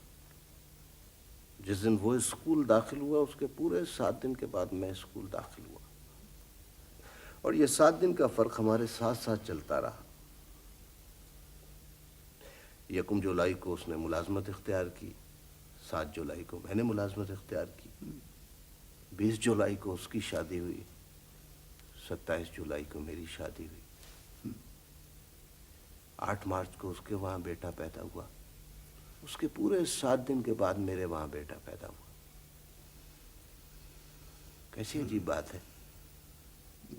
जिस दिन वो स्कूल दाखिल हुआ उसके पूरे 7 दिन के बाद मैं स्कूल दाखिल हुआ, और ये 7 दिन का फर्क हमारे साथ साथ चलता रहा। 1 जुलाई को उसने मुलाजमत इख्तियार की, 7 जुलाई को मैंने मुलाजमत इख्तियार की, 20 जुलाई को उसकी शादी हुई, 27 जुलाई को मेरी शादी हुई, 8 मार्च को उसके वहां बेटा पैदा हुआ। उसके पूरे 7 दिन के बाद मेरे वहां बेटा पैदा हुआ। कैसी अजीब बात है,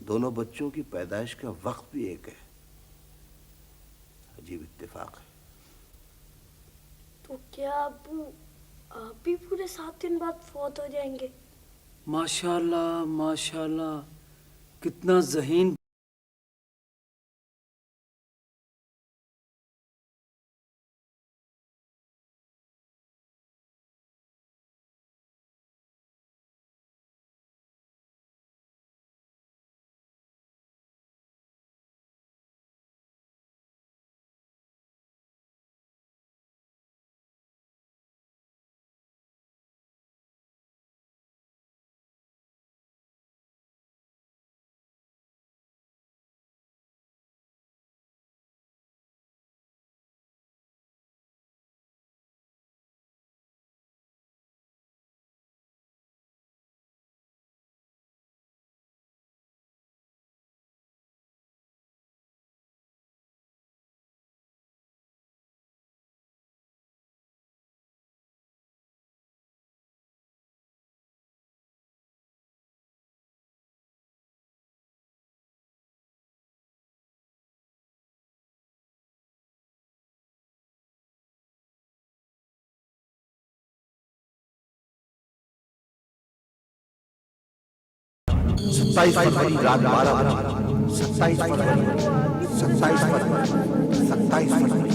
दोनों बच्चों की पैदाइश का वक्त भी एक है। अजीब इत्तेफाक है। तो क्या आप भी पूरे 7 दिन बाद फौत हो जाएंगे? माशाल्लाह माशाल्लाह, कितना ज़हीन 27 फरवरी रात 12 बजे, 27 फरवरी, 27 फरवरी, 27 फरवरी,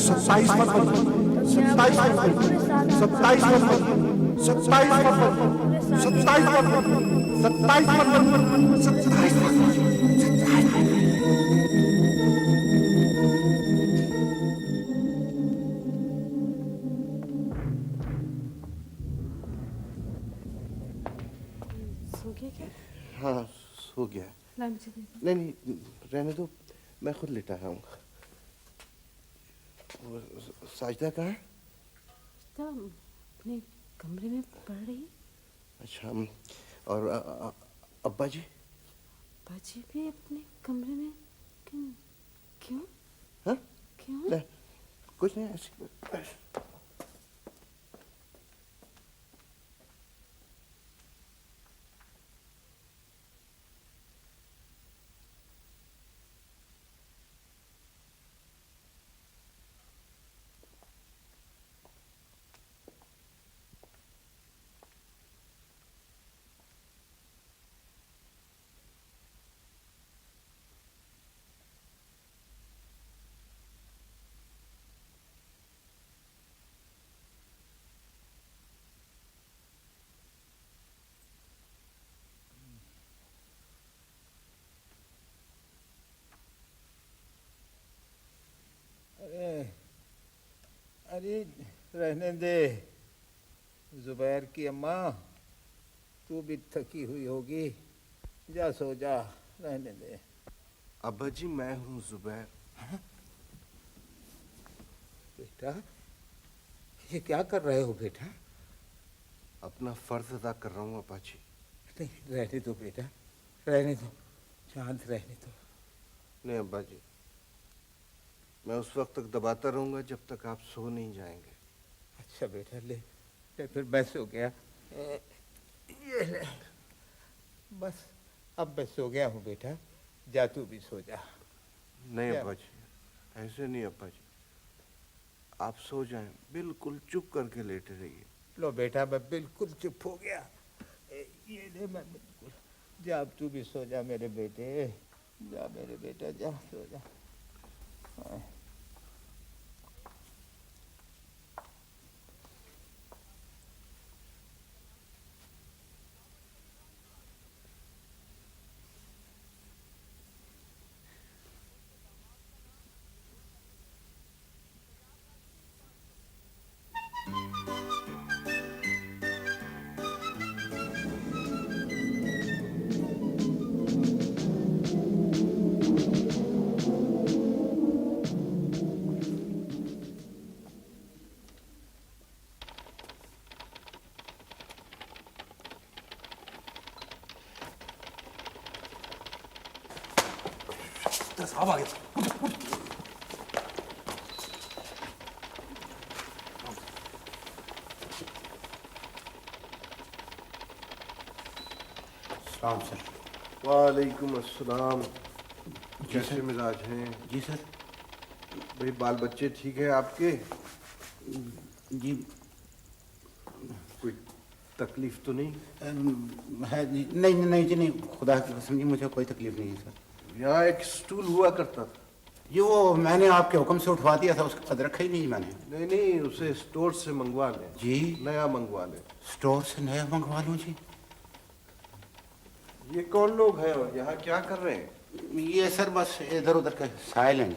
27 फरवरी, 27 फरवरी, 27 फरवरी, 27 फरवरी, 27 फरवरी, 27 फरवरी, 27 फरवरी, 27 फरवरी। सो गया क्या? हाँ सो गया। ला मुझे दे दो। नहीं नहीं रहने दो, मैं खुद लेटा आऊँगा। साजिदा कहाँ है? तो अपने कमरे में पढ़ रही है। अच्छा और अब्बा जी? अब्बा जी भी अपने कमरे में क्यों? क्यों? हाँ? क्यों? नहीं, कुछ नहीं ऐसे। अरे रहने दे जुबैर की अम्मा, तू भी थकी हुई होगी, जा सो जा, रहने दे। अब्बा जी मैं हूँ जुबैर। बेटा ये क्या कर रहे हो बेटा? अपना फर्ज अदा कर रहा हूँ अब्बा जी। नहीं रहने दो बेटा, रहने दो, शांत रहने दो। नहीं अब्बा जी, मैं उस वक्त तक दबाता रहूंगा जब तक आप सो नहीं जाएंगे। अच्छा बेटा ले फिर मैं सो गया, ये ले बस, अब मैं सो गया हूँ बेटा, जा तू भी सो जा। नहीं अब्बा जी, ऐसे नहीं अब्बा जी, आप सो जाएं, बिल्कुल चुप करके लेटे रहिए। लो बेटा मैं बिल्कुल चुप हो गया, ये ले मैं बिल्कुल, जा अब तू भी सो जा मेरे बेटे, जा मेरे बेटा जा सो जा। हाँ। साहब आ गया। सलाम सर। वालेकुम अस्सलाम। कैसे मिजाज हैं? जी सर। भाई बाल बच्चे ठीक है आपके? जी। कोई तकलीफ तो नहीं? है जी, नहीं नहीं जी नहीं, खुदा की कसम जी मुझे कोई तकलीफ नहीं है सर। यहाँ एक स्टूल हुआ करता था। ये वो मैंने आपके हुक्म से उठवा दिया था, उसका कद रखा ही नहीं मैंने। नहीं नहीं, उसे स्टोर से मंगवा ले जी। नया मंगवा ले। स्टोर से नया मंगवा लूँ जी? ये कौन लोग हैं और यहाँ क्या कर रहे हैं? ये सर बस इधर उधर के साइल हैं।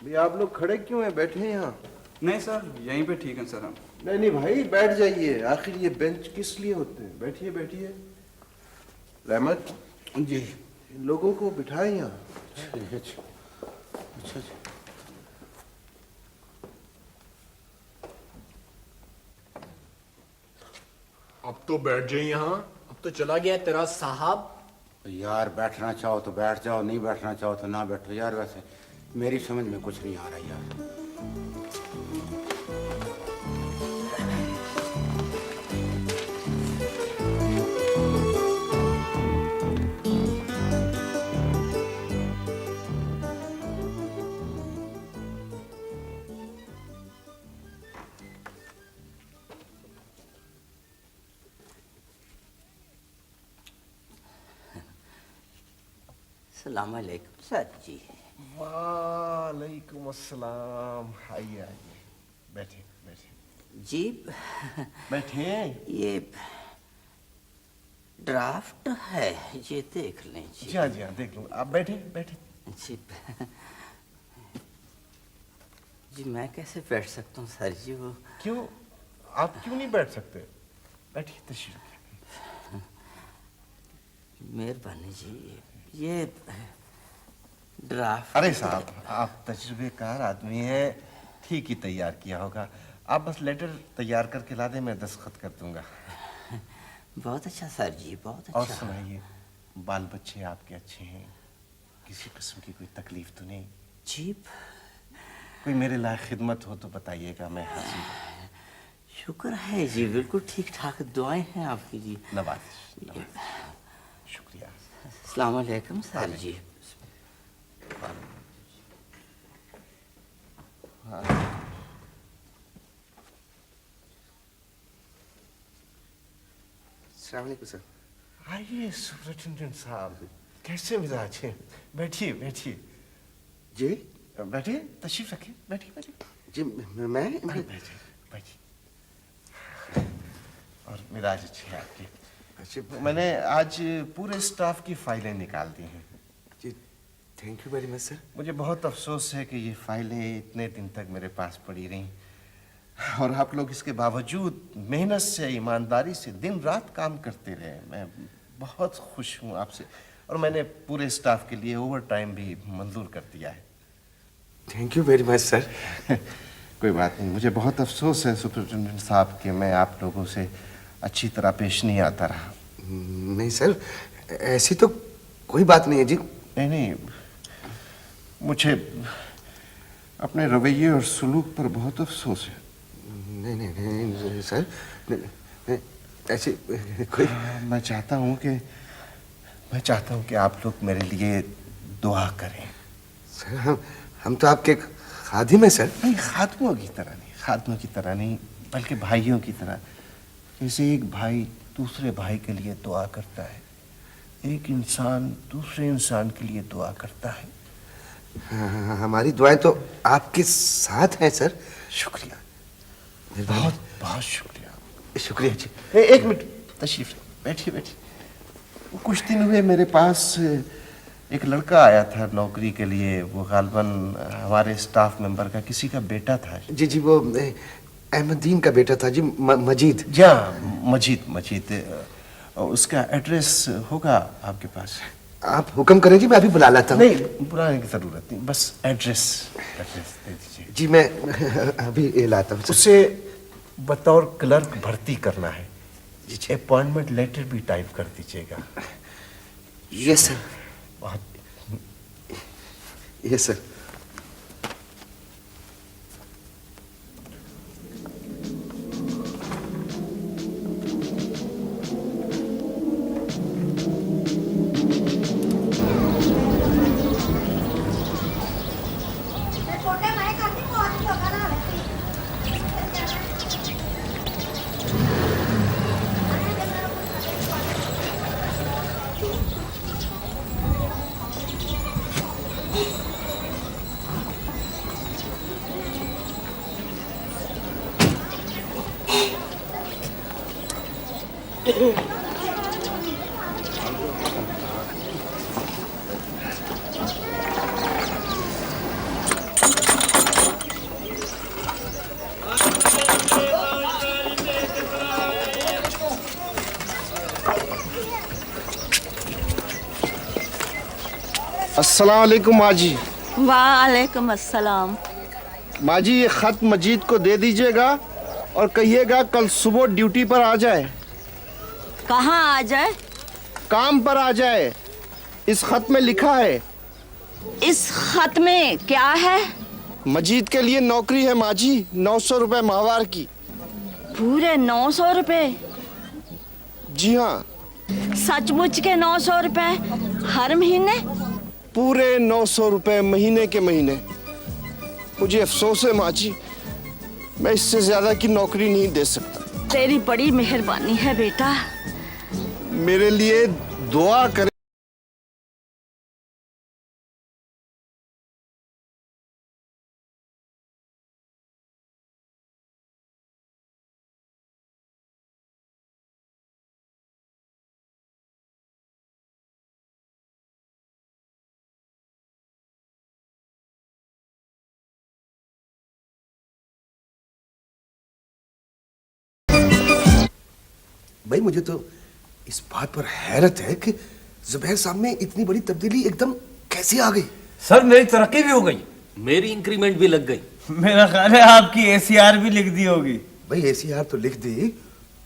भाई आप लोग खड़े क्यों हैं, बैठे हैं यहाँ? नहीं सर, यहीं पे ठीक है सर हम। नहीं नहीं भाई बैठ जाइए, आखिर ये बेंच किस लिए होते हैं? बैठिए बैठिए। रहमत जी, इन लोगों को बिठाएं यहाँ। अच्छा जी। अब तो बैठ जाइए यहाँ, अब तो चला गया तेरा साहब। यार बैठना चाहो तो बैठ जाओ, नहीं बैठना चाहो तो ना बैठो यार। वैसे मेरी समझ में कुछ नहीं आ रहा यार। सलाम अलैकुम सर जी। वालेकुम अस्सलाम। आइए आइए, बैठे बैठे जी बैठे। ये ड्राफ्ट है, ये देख लें जी। जी हाँ देख लूँ। आप बैठे बैठे। जी जी मैं कैसे बैठ सकता हूँ सर जी? वो क्यों, आप क्यों नहीं बैठ सकते? बैठिए, तशरीफ। मेहरबानी जी। ये ड्राफ्ट। अरे साहब, आप तजुर्बेकार आदमी हैं, ठीक ही तैयार किया होगा। आप बस लेटर तैयार करके ला दें, मैं दस्तखत कर दूंगा। बहुत अच्छा सर जी, बहुत अच्छा। और सुनाइए, बाल बच्चे आपके अच्छे हैं? किसी किस्म की कोई तकलीफ तो नहीं? जी कोई मेरे लायक खिदमत हो तो बताइएगा, मैं हाजिर हूँ। शुक्र है जी, बिल्कुल ठीक ठाक दुआएं हैं आपकी जी। नवाज, शुक्रिया। अस्सलाम वालेकुम सर जी। अस्सलाम वालेकुम सर। आइए सुपरिटेंडेंट साहब, कैसे मिजाज हैं? बैठिए बैठिए। जी बैठिए, तशरीफ रखिए, बैठिए बैठिए। जी मैं बैठिए बैठिए। और मिजाज अच्छे हैं आपके। अच्छा, मैंने आज पूरे स्टाफ की फाइलें निकाल दी हैं। जी thank you very much sir. मुझे बहुत अफसोस है कि ये फाइलें इतने दिन तक मेरे पास पड़ी रहीं और आप लोग इसके बावजूद मेहनत से, ईमानदारी से दिन रात काम करते रहे। मैं बहुत खुश हूँ आपसे, और मैंने पूरे स्टाफ के लिए ओवर टाइम भी मंजूर कर दिया है। Thank you very much sir. कोई बात नहीं, मुझे बहुत अफसोस है सुपरिटेंडेंट साहब कि मैं आप लोगों से अच्छी तरह पेश नहीं आता रहा। नहीं सर, ऐसी तो कोई बात नहीं है जी। नहीं, मुझे अपने रवैये और सलूक पर बहुत अफसोस है। नहीं सर, नहीं, ऐसी कोई। मैं चाहता हूँ कि आप लोग मेरे लिए दुआ करें। सर हम तो आपके खादिम हैं सर। नहीं, खादमों की तरह नहीं, बल्कि भाइयों की तरह। जैसे एक भाई दूसरे भाई के लिए दुआ करता है, एक इंसान दूसरे इंसान के लिए दुआ करता है। हमारी दुआएं तो आपके साथ हैं सर। शुक्रिया, बहुत बहुत शुक्रिया। शुक्रिया जी। एक मिनट, तशरीफ बैठिए बैठिए। कुछ दिन हुए मेरे पास एक लड़का आया था नौकरी के लिए। वो गालबन हमारे स्टाफ मेंबर का किसी का बेटा था। जी वो अहमदीन का बेटा था जी, मजीद। जी मजीद। उसका एड्रेस होगा आपके पास? आप हुक्म करें जी, मैं अभी बुला लाता हूँ। नहीं, बुलाने की जरूरत नहीं, बस एड्रेस दे दीजिए। जी मैं अभी लाता हूँ। उसे बतौर क्लर्क भर्ती करना है। अपॉइंटमेंट लेटर भी टाइप कर दीजिएगा। Yes sir. Yes sir. अस्सलाम वालेकुम माँ जी। वालेकुम अस्सलाम। माँ जी, ये खत मजीद को दे दीजिएगा और कहिएगा कल सुबह ड्यूटी पर आ जाए। कहाँ आ जाए? काम पर आ जाए। इस खत में लिखा है। इस खत में क्या है? मजीद के लिए नौकरी है माँ जी, 900 रुपए माहवार की। पूरे 900 रुपए? जी हाँ। सचमुच के 900 रुपए हर महीने? पूरे 900 रुपए महीने के महीने। मुझे अफसोस है माँ जी, मैं इससे ज्यादा की नौकरी नहीं दे सकता। तेरी बड़ी मेहरबानी है बेटा। मेरे लिए दुआ करें। भाई मुझे तो इस बात पर हैरत है कि जुबैर साहब में इतनी बड़ी तब्दीली एकदम कैसे आ गई। सर मेरी तरक्की भी हो गई, मेरी इंक्रीमेंट भी लग गई। मेरा ख्याल है आपकी ACR भी लिख दी होगी। भाई ACR तो लिख दी,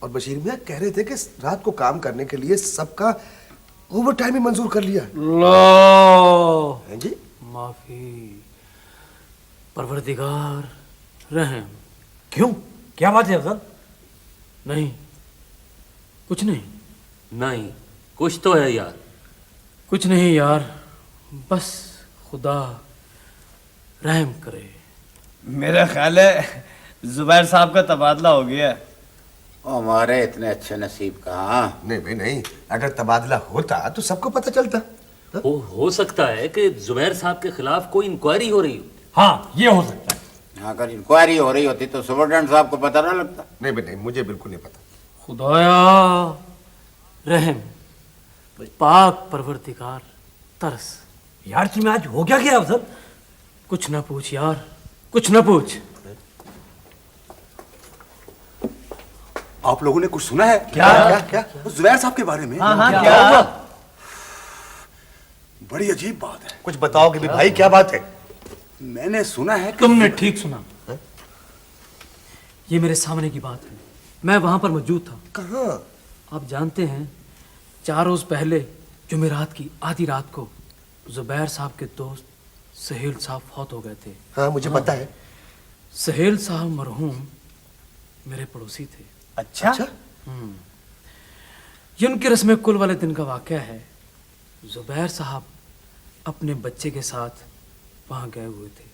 और बशीर मियाँ कह रहे थे कि रात को काम करने के लिए सबका ओवर टाइम ही मंजूर कर लिया। लो हैं जी? माफी परवरदिगार रहम। क्यों, क्या बात है अफजल? नहीं, कुछ नहीं। नहीं, कुछ तो है यार। कुछ नहीं यार, बस खुदा रहम करे। मेरा ख्याल है जुबैर साहब का तबादला हो गया है। हमारे इतने अच्छे नसीब कहाँ। नहीं भाई नहीं, अगर तबादला होता तो सबको पता चलता। हो सकता है कि जुबैर साहब के खिलाफ कोई इंक्वायरी हो रही हो। हाँ ये हो सकता है। अगर इंक्वायरी हो रही होती तो सुपरटेंडेंट साहब को पता ना लगता। नहीं भाई नहीं, मुझे बिल्कुल नहीं पता। खुदाया रहम, पाक परवरदिगार तरस। यार तुम्हें आज हो क्या अफजल? कुछ ना पूछ यार, कुछ ना पूछ। आप लोगों ने कुछ सुना है? क्या? उस जुबैर साहब के बारे में। हाँ, क्या? बड़ी अजीब बात है। कुछ बताओगे भी भाई, क्या बात है? मैंने सुना है कि तुमने ठीक सुना। ये मेरे सामने की बात है, मैं वहां पर मौजूद था। कहाँ? आप जानते हैं 4 रोज पहले जुमेरात की आधी रात को जुबैर साहब के दोस्त सहेल साहब फौत हो गए थे। हाँ मुझे पता है। सहेल साहब मरहूम मेरे पड़ोसी थे। अच्छा? ये उनकी रस्म कुल वाले दिन का वाकया है। जुबैर साहब अपने बच्चे के साथ वहां गए हुए थे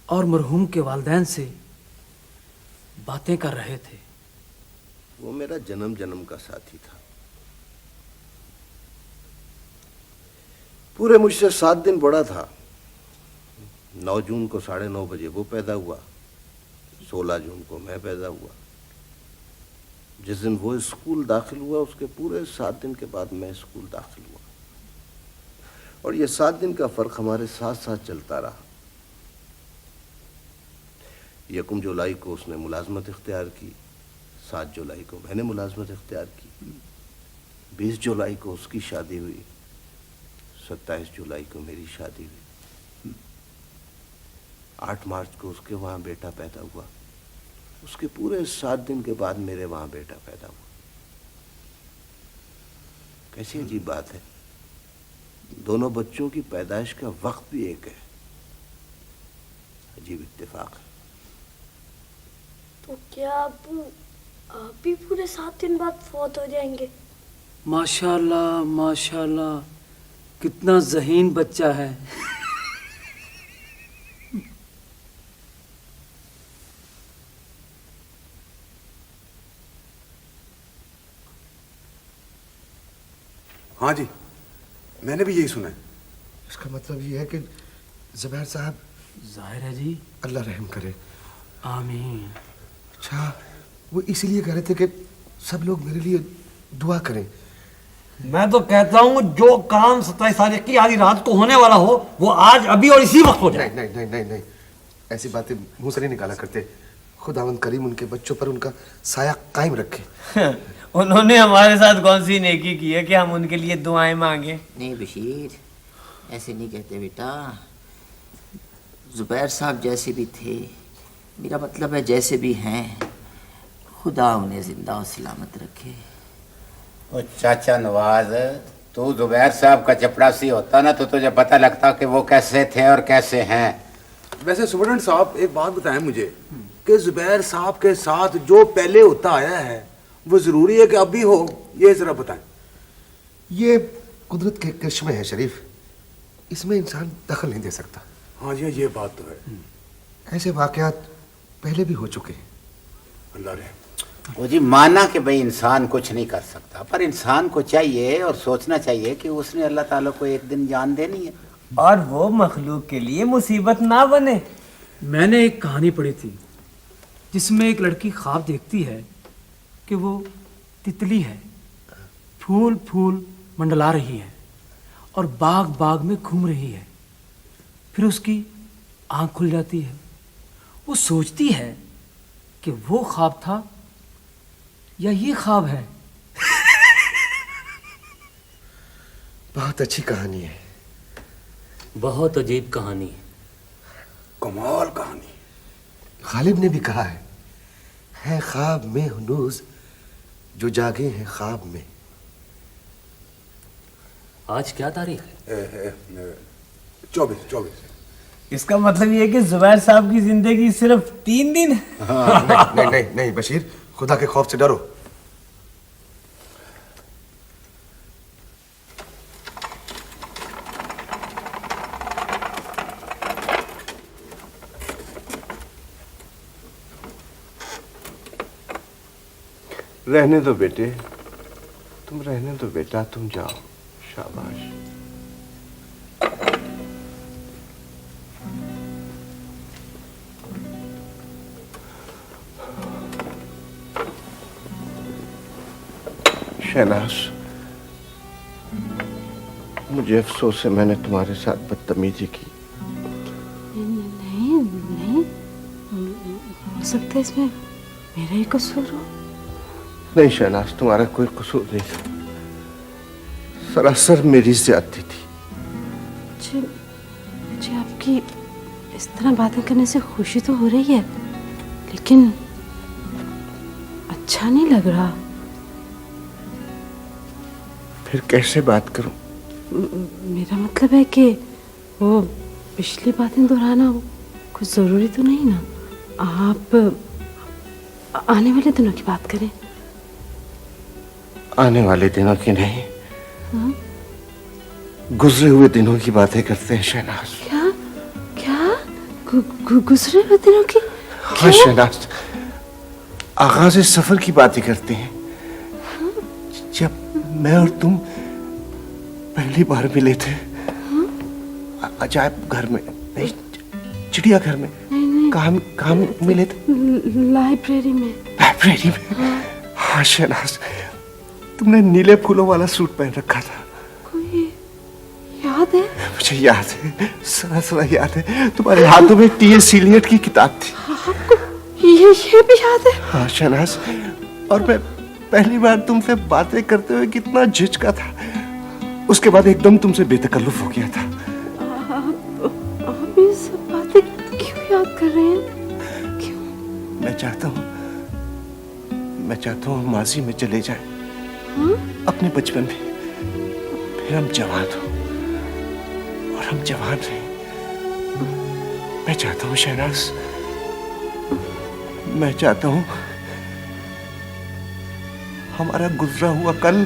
और मरहूम के वालिदैन से बातें कर रहे थे। वो मेरा जन्म जन्म का साथी था। पूरे मुझसे 7 दिन बड़ा था। 9 जून को 9:30 बजे वो पैदा हुआ, 16 जून को मैं पैदा हुआ। जिस दिन वो स्कूल दाखिल हुआ उसके पूरे 7 दिन के बाद मैं स्कूल दाखिल हुआ, और ये 7 दिन का फर्क हमारे साथ साथ चलता रहा। 1 जुलाई को उसने मुलाजमत इख्तियार की, 7 जुलाई को मैंने मुलाजमत इख्तियार की, 20 जुलाई को उसकी शादी हुई, 27 जुलाई को मेरी शादी हुई, 8 मार्च को उसके वहाँ बेटा पैदा हुआ। उसके पूरे 7 दिन के बाद मेरे वहाँ बेटा पैदा हुआ। कैसी अजीब बात है, दोनों बच्चों की पैदाइश का वक्त भी एक है। अजीब इत्तेफाक है। तो क्या आप भी पूरे 7 दिन बाद फौत हो जाएंगे? माशाल्लाह माशाल्लाह, कितना ज़हीन बच्चा है। हाँ जी, मैंने भी यही सुना है। इसका मतलब ये है कि जुबैर साहब। जाहिर है जी। अल्लाह रहम करे। आमीन। अच्छा, वो इसीलिए कह रहे थे कि सब लोग मेरे लिए दुआ करें। मैं तो कहता हूँ जो काम 27 तारीख की आधी रात को होने वाला हो वो आज अभी और इसी वक्त हो जाए। नहीं नहीं नहीं नहीं, ऐसी बातें मुंह से नहीं निकाला करते। खुदावंद करीम उनके बच्चों पर उनका साया कायम रखे। उन्होंने हमारे साथ कौन सी नेकी की है कि हम उनके लिए दुआएं मांगे? नहीं बशीर, ऐसे नहीं कहते बेटा। जुबैर साहब जैसे भी थे, मेरा मतलब है जैसे भी हैं, खुदा उन्हें जिंदा और सलामत रखे। ओ चाचा नवाज, तू जुबैर साहब का चपड़ासी होता ना तो तुझे पता लगता कि वो कैसे थे और कैसे हैं। वैसे सुपरटेंडेंट साहब एक बात बताएं मुझे कि जुबैर साहब के साथ जो पहले होता आया है वो जरूरी है कि अब भी हो, ये जरा बताएं। ये कुदरत के करिश्मे है शरीफ, इसमें इंसान दखल नहीं दे सकता। हाँ जी, ये बात तो है। ऐसे वाकयात पहले भी हो चुके हैं। अल्लाह रे। वो जी माना कि भाई इंसान कुछ नहीं कर सकता, पर इंसान को चाहिए और सोचना चाहिए कि उसने अल्लाह ताला को एक दिन जान देनी है और वो मखलूक के लिए मुसीबत ना बने। मैंने एक कहानी पढ़ी थी जिसमें एक लड़की ख्वाब देखती है कि वो तितली है, फूल फूल मंडला रही है और बाग बाग में घूम रही है। फिर उसकी आंख खुल जाती है। वो सोचती है कि वो ख्वाब था या ये ख्वाब है। बहुत अच्छी कहानी है। बहुत अजीब कहानी है। कमाल कहानी। गालिब ने भी कहा है ख्वाब में हुनूज जो जागे हैं ख्वाब में। आज क्या तारीख है? 24। इसका मतलब ये है कि जुबैर साहब की जिंदगी सिर्फ 3 दिन है। नहीं बशीर, खुदा के खौफ से डरो। रहने दो बेटे, तुम रहने दो बेटा, तुम जाओ। शाबाश। शहनाज, मुझे अफसोस है मैंने तुम्हारे साथ बदतमीजी की। नहीं, हो सकता है इसमें मेरा ही कसूर हो। नहीं शहनाज, तुम्हारा कोई कसूर नहीं था, सरासर मेरी ज्यादती थी। मुझे आपकी इस तरह बातें करने से खुशी तो हो रही है, लेकिन अच्छा नहीं लग रहा। फिर कैसे बात करूं? मेरा मतलब है कि वो पिछली बातें दोहराना कुछ जरूरी तो नहीं ना। आप आने वाले दिनों की बात करें। आने वाले दिनों की नहीं, हाँ? गुजरे हुए दिनों की बातें करते हैं शहनाज। क्या गुजरे हुए दिनों की? हाँ शहनाज, आगाज सफर की बातें करते हैं। हाँ? जब मैं और तुम पहली बार मिले थे। हाँ? अजायब घर में, नहीं चिड़ियाघर में। नहीं। कहाँ मिले थे? लाइब्रेरी में। लाइब्रेरी में? हाँ शहनाज, तुमने नीले फूलों वाला सूट पहन रखा था। कोई याद है? मुझे याद है, सरा याद है। तुम्हारे हाथों में टी.एस. इलियट की किताब थी। आपको ये भी याद है? हाँ शहनाज, और मैं पहली बार तुमसे बातें करते हुए कितना झिझका था। उसके बाद एकदम तुमसे बेतकल्लुफ हो गया था। आप ये सब बातें क्यों याद कर रहे हैं? क्यों? मैं चाहता हूँ माजी में चले जाए। हाँ? अपने बचपन में। फिर हम जवान हो और हम जवान रहे। मैं चाहता हूँ शहनाज, मैं चाहता हूँ हमारा गुजरा हुआ कल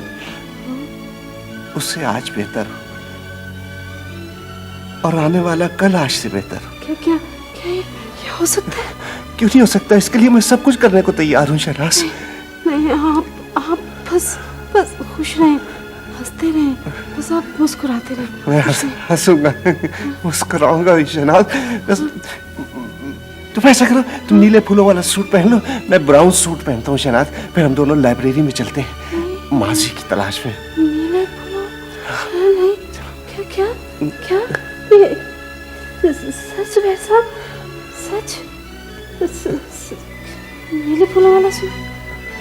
उससे आज बेहतर हो, और आने वाला कल आज से बेहतर हो। क्या ये हो सकता है? क्यों नहीं हो सकता? इसके लिए मैं सब कुछ करने को तैयार हूँ शहनाज। नहीं, आप बस खुश रहें, हंसते रहें, बस आप मुस्कुराते रहें। मैं हंसूंगा, मुस्कुराऊंगा भी शहनाज। बस तुम ऐसा करो, तुम नीले फूलों वाला सूट पहन लो, मैं ब्राउन सूट पहनता हूँ शहनाज। फिर हम दोनों लाइब्रेरी में चलते हैं माजी की तलाश में। नीले फूलों? नहीं, क्या ये सच है साहब? सच? नीले फूलों वाला सूट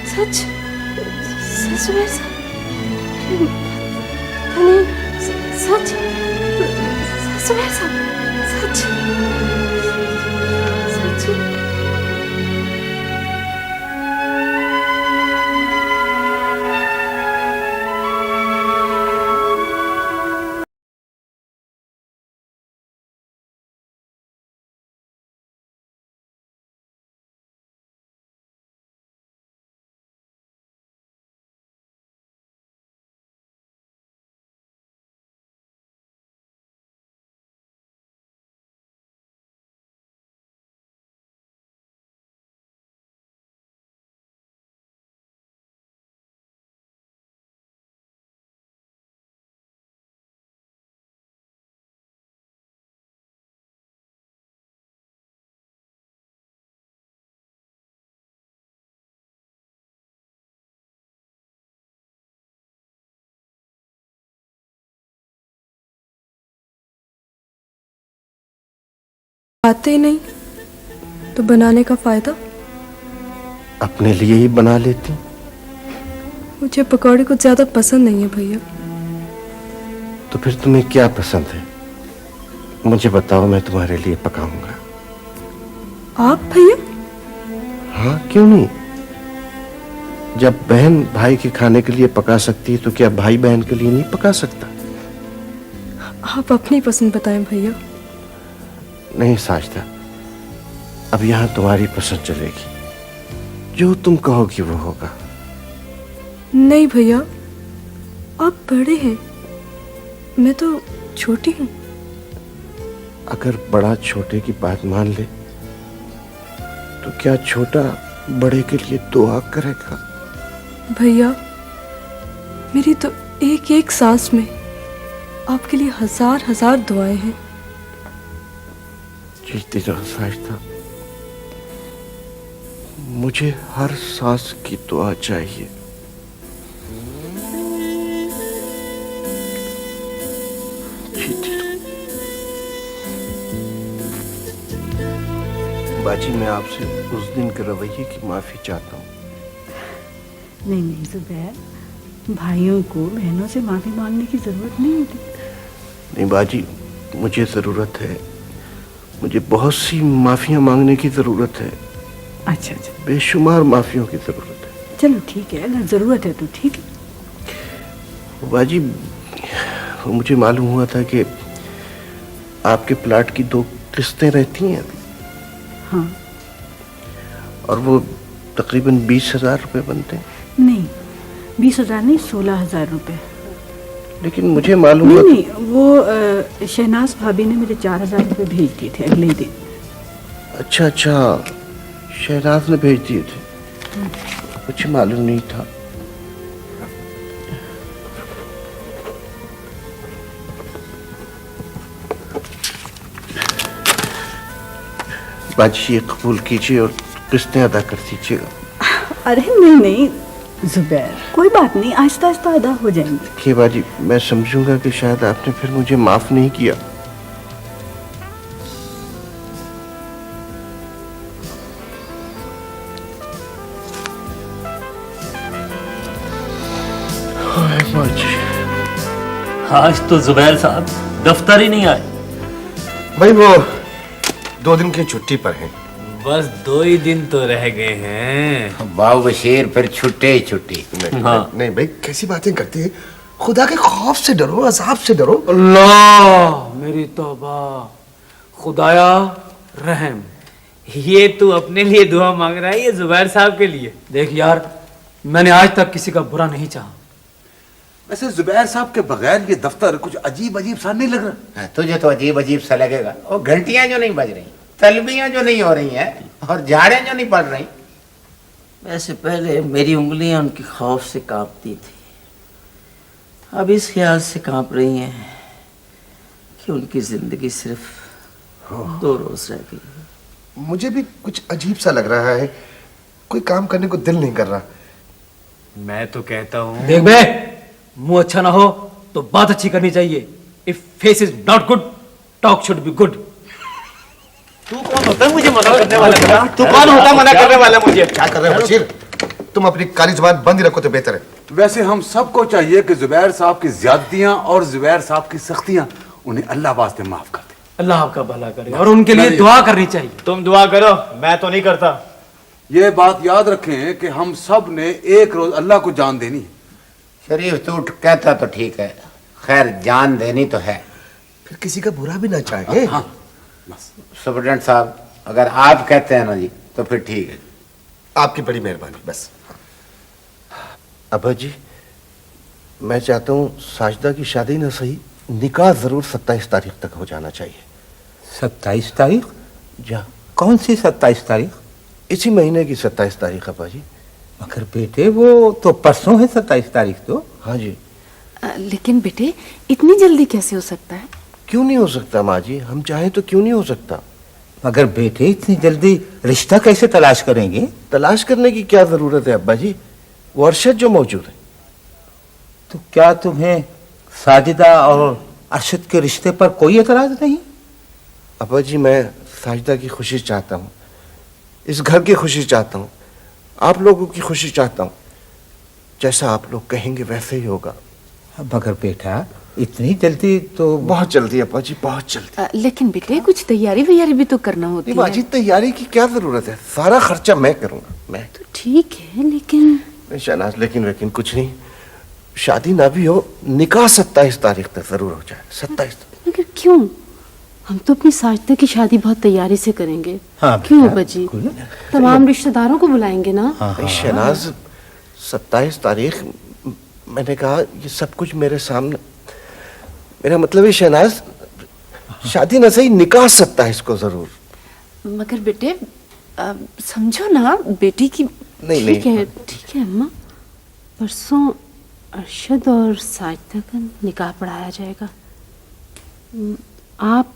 सच है साहब? नहीं, सच है साहब? सच? आते ही नहीं तो बनाने का फायदा? अपने लिए ही बना लेती। मुझे पकौड़े कुछ ज्यादा पसंद नहीं है भैया। तो फिर तुम्हें क्या पसंद है? मुझे बताओ, मैं तुम्हारे लिए पकाऊंगा। आप भैया? हाँ, क्यों नहीं? जब बहन भाई के खाने के लिए पका सकती है तो क्या भाई बहन के लिए नहीं पका सकता? आप अपनी पसंद बताएं भैया। नहीं साजदा, अब यहाँ तुम्हारी पसंद चलेगी। जो तुम कहोगी वो होगा। नहीं भैया, आप बड़े हैं, मैं तो छोटी हूँ। अगर बड़ा छोटे की बात मान ले तो क्या छोटा बड़े के लिए दुआ करेगा? भैया, मेरी तो एक एक सांस में आपके लिए हजार हजार दुआएं हैं। जीती रहो साजदा, मुझे हर सांस की दुआ चाहिए। बाजी, मैं आपसे उस दिन के रवैये की माफी चाहता हूँ। नहीं नहीं जुबैर, भाइयों को बहनों से माफी मांगने की जरूरत नहीं होती। नहीं बाजी, मुझे जरूरत है। मुझे बहुत सी माफियां मांगने की जरूरत है। अच्छा अच्छा, बेशुमार माफियों की जरूरत है। चलो ठीक है, अगर जरूरत है तो ठीक है। बाजी, मुझे मालूम हुआ था कि आपके प्लाट की 2 किस्तें रहती हैं अभी। हाँ। और वो तकरीबन 20,000 रुपए बनते हैं। नहीं, 20,000 नहीं, 16,000 रुपए। लेकिन मुझे मालूम नहीं हुआ नहीं, वो शहनाज भाभी ने मुझे 4,000 रुपए भेज दिए थे अगले ही दिन। अच्छा अच्छा, शहनाज ने भेज दिए थे। मुझे मालूम नहीं था। बाजी, ये कबूल कीजिए और किस्तें अदा कर दीजिएगा। अरे नहीं नहीं जुबैर, कोई बात नहीं, आहिस्ता आहिस्ता अदा हो जाएंगे। देखिए बाजी, मैं समझूंगा कि शायद आपने फिर मुझे माफ नहीं किया। आज तो जुबैर साहब दफ्तर ही नहीं आए। भाई वो 2 दिन की छुट्टी पर हैं। बस 2 ही दिन तो रह गए हैं। बाबू बशीर, फिर छुट्टे ही छुट्टी। नहीं भाई, कैसी बातें करते हैं? खुदा के खौफ से डरो, अजाब से डरो। अल्लाह मेरी तौबा, खुदाया रहम। ये तू अपने लिए दुआ मांग रहा है, ये जुबैर साहब के लिए? देख यार, मैंने आज तक किसी का बुरा नहीं चाहा। वैसे जुबैर साहब के बगैर ये दफ्तर कुछ अजीब अजीब सा नहीं लग रहा? तुझे तो अजीब अजीब सा लगेगा। वो घंटियां जो नहीं बज रही, तलबियां जो नहीं हो रही हैं, और झाड़ें जो नहीं पड़ रही। वैसे पहले मेरी उंगलियां उनके खौफ से कांपती थी, अब इस ख्याल से कांप रही हैं कि उनकी जिंदगी सिर्फ 2 रोज रह गई। मुझे भी कुछ अजीब सा लग रहा है, कोई काम करने को दिल नहीं कर रहा। मैं तो कहता हूँ, देख बे, मुंह अच्छा ना हो तो बात अच्छी करनी चाहिए। If face is not good, talk should be good. तू कौन होता है मुझे मना करने वाला? तू कौन होता है मना करने वाला मुझे? क्या कर रहे हो बशीर? तुम अपनी काली जुबान बंद ही रखो तो बेहतर है। वैसे हम सबको चाहिए कि जुबैर साहब की ज्यादतियां और जुबैर साहब की सख्तियां उन्हें अल्लाह वास्ते माफ कर दे। अल्लाह आपका भला करे और उनके लिए दुआ करनी चाहिए। तुम दुआ करो, मैं तो नहीं करता। ये बात याद रखें कि हम सब ने एक रोज अल्लाह को जान देनी है। शरीफ तू कहता तो ठीक है, खैर जान देनी तो है। फिर किसी का बुरा भी ना चाहेंगे। हाँ, सुप्रिटेंडेंट साहब, अगर आप कहते हैं ना जी तो फिर ठीक है। आपकी बड़ी मेहरबानी। बस अब्बा जी, मैं चाहता हूँ साजदा की शादी न सही, निकाह जरूर 27 तारीख तक हो जाना चाहिए। 27 तारीख? जा। कौन सी 27 तारीख? इसी महीने की 27 तारीख अब्बा जी। मगर बेटे वो तो परसों है 27 तारीख तो। हाँ जी। लेकिन बेटे इतनी जल्दी कैसे हो सकता है? क्यों नहीं हो सकता माँ जी, हम चाहें तो क्यों नहीं हो सकता। मगर बेटे इतनी जल्दी रिश्ता कैसे तलाश करेंगे? तलाश करने की क्या जरूरत है अब्बा जी, वो अरशद जो मौजूद है। तो क्या तुम्हें साजिदा और अरशद के रिश्ते पर कोई एतराज नहीं? अब्बा जी, मैं साजिदा की खुशी चाहता हूँ, इस घर की खुशी चाहता हूँ, आप लोगों की खुशी चाहता हूँ। जैसा आप लोग कहेंगे वैसे ही होगा। मगर बेटा इतनी जल्दी तो बहुत जल्दी अब्बा जी, बहुत जल्दी। लेकिन बेटे कुछ तैयारी वैयारी भी तो करना होती है। बाजी तैयारी की क्या जरूरत है, सारा खर्चा मैं करूंगा, मैं। तो ठीक है लेकिन शहनाज, लेकिन कुछ नहीं, शादी ना भी हो, निकाह 27 तारीख तक जरूर हो जाए। 27 मगर क्यों? हम तो अपनी साजिदा की शादी बहुत तैयारी से करेंगे। हाँ, क्यों अब्बा जी? तमाम रिश्तेदारों को बुलाएंगे ना। शहनाज 27 तारीख, मैंने कहा ये सब कुछ मेरे सामने, मेरा मतलब है शहनाज, शादी न सही, निकाह 27 को जरूर। मगर बेटे समझो ना बेटी की। नहीं ठीक है अम्मा, परसों अरशद और साजिदा का निकाह पढ़ाया जाएगा। आप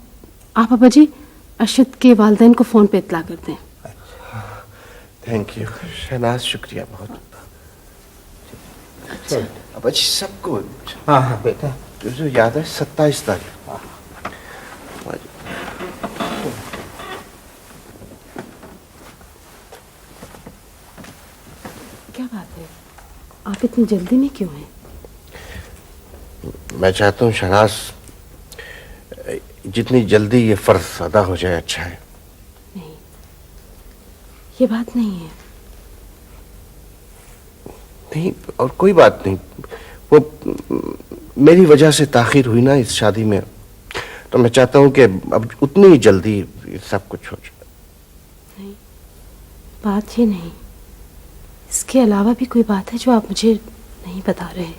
अब्बा जी अरशद के वालिदैन को फोन पे इत्तला कर दें। थैंक यू शहनाज, शुक्रिया बहुत। अच्छा अब्बा जी सबको। हाँ बेटा, तुझे याद है 27 तारीख। क्या बात है, आप इतनी जल्दी में क्यों हैं? मैं चाहता हूँ शहनाज, जितनी जल्दी ये फर्ज अदा हो जाए अच्छा है। नहीं, ये बात नहीं है। नहीं, और कोई बात नहीं, वो मेरी वजह से ताखिर हुई ना इस शादी में, तो मैं चाहता हूँ कि अब उतनी ही जल्दी सब कुछ हो जाए। नहीं, बात ये नहीं, इसके अलावा भी कोई बात है जो आप मुझे नहीं बता रहे।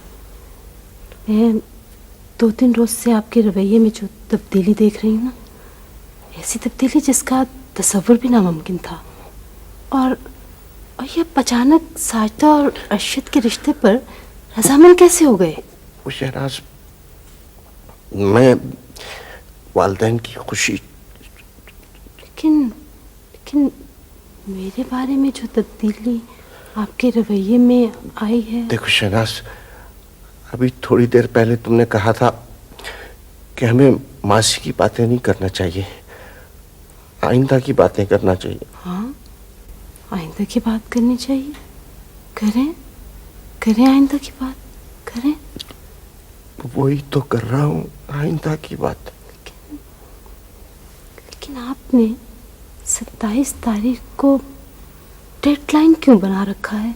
मैं 2-3 रोज से आपके रवैये में जो तब्दीली देख रही हूँ ना, ऐसी तब्दीली जिसका तसव्वुर भी नामुमकिन था। और ये अचानक साजिदा और अरशद के रिश्ते पर रजामंद कैसे हो गए? वो शहनाज, मैं वालिदैन की खुशी। लेकिन मेरे बारे में जो तब्दीली आपके रवैये में आई है। देखो शहनाज, अभी थोड़ी देर पहले तुमने कहा था कि हमें मासी की बातें नहीं करना चाहिए, आइंदा की बातें करना चाहिए। हाँ, आइंदा की बात करनी चाहिए। करें आइंदा की बात करें। वही तो कर रहा हूँ, आइंदा की बात। लेकिन आपने 27 तारीख को डेडलाइन क्यों बना रखा है?